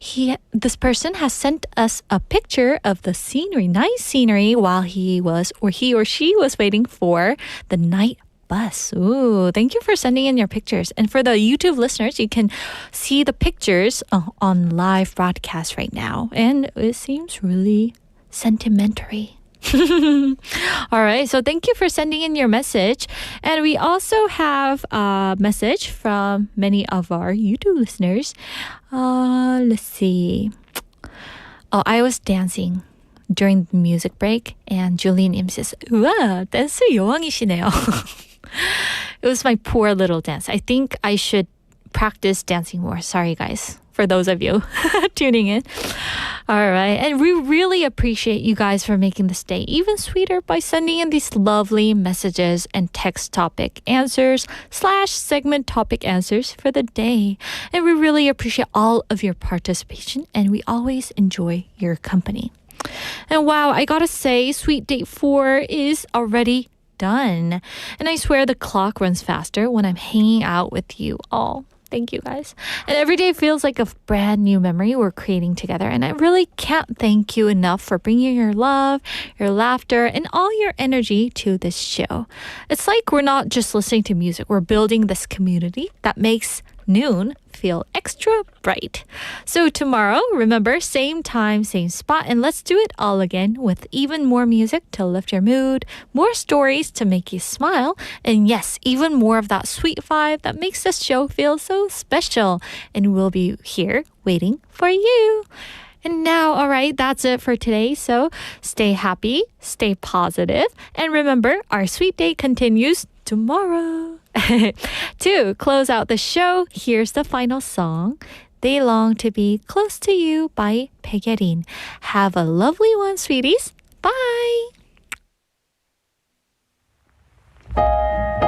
this person has sent us a picture of the scenery, nice scenery, while he or she was waiting for the night bus. Ooh, thank you for sending in your pictures. And for the YouTube listeners, you can see the pictures on live broadcast right now. And it seems really sentimentary. All right, so thank you for sending in your message. And we also have a message from many of our YouTube listeners. Let's see. Oh, I was dancing during the music break, and Julian Im says, 우와, 댄스 여왕이시네요. It was my poor little dance. I think I should practice dancing more. Sorry, guys, for those of you tuning in. All right. And we really appreciate you guys for making this day even sweeter by sending in these lovely messages and text topic answers / segment topic answers for the day. And we really appreciate all of your participation, and we always enjoy your company. And wow, I gotta say, Sweet Date 4 is already done. And I swear the clock runs faster when I'm hanging out with you all. Thank you, guys. And every day feels like a brand new memory we're creating together. And I really can't thank you enough for bringing your love, your laughter, and all your energy to this show. It's like we're not just listening to music. We're building this community that makes noon feel extra bright. So tomorrow, remember, same time, same spot, and let's do it all again with even more music to lift your mood, more stories to make you smile, and yes, even more of that sweet vibe that makes this show feel so special. And we'll be here waiting for you. And now, all right, that's it for today. So stay happy, stay positive, and remember, our sweet date continues tomorrow. To close out the show, here's the final song, They Long to Be Close to You by 백예린. Have a lovely one, sweeties. Bye!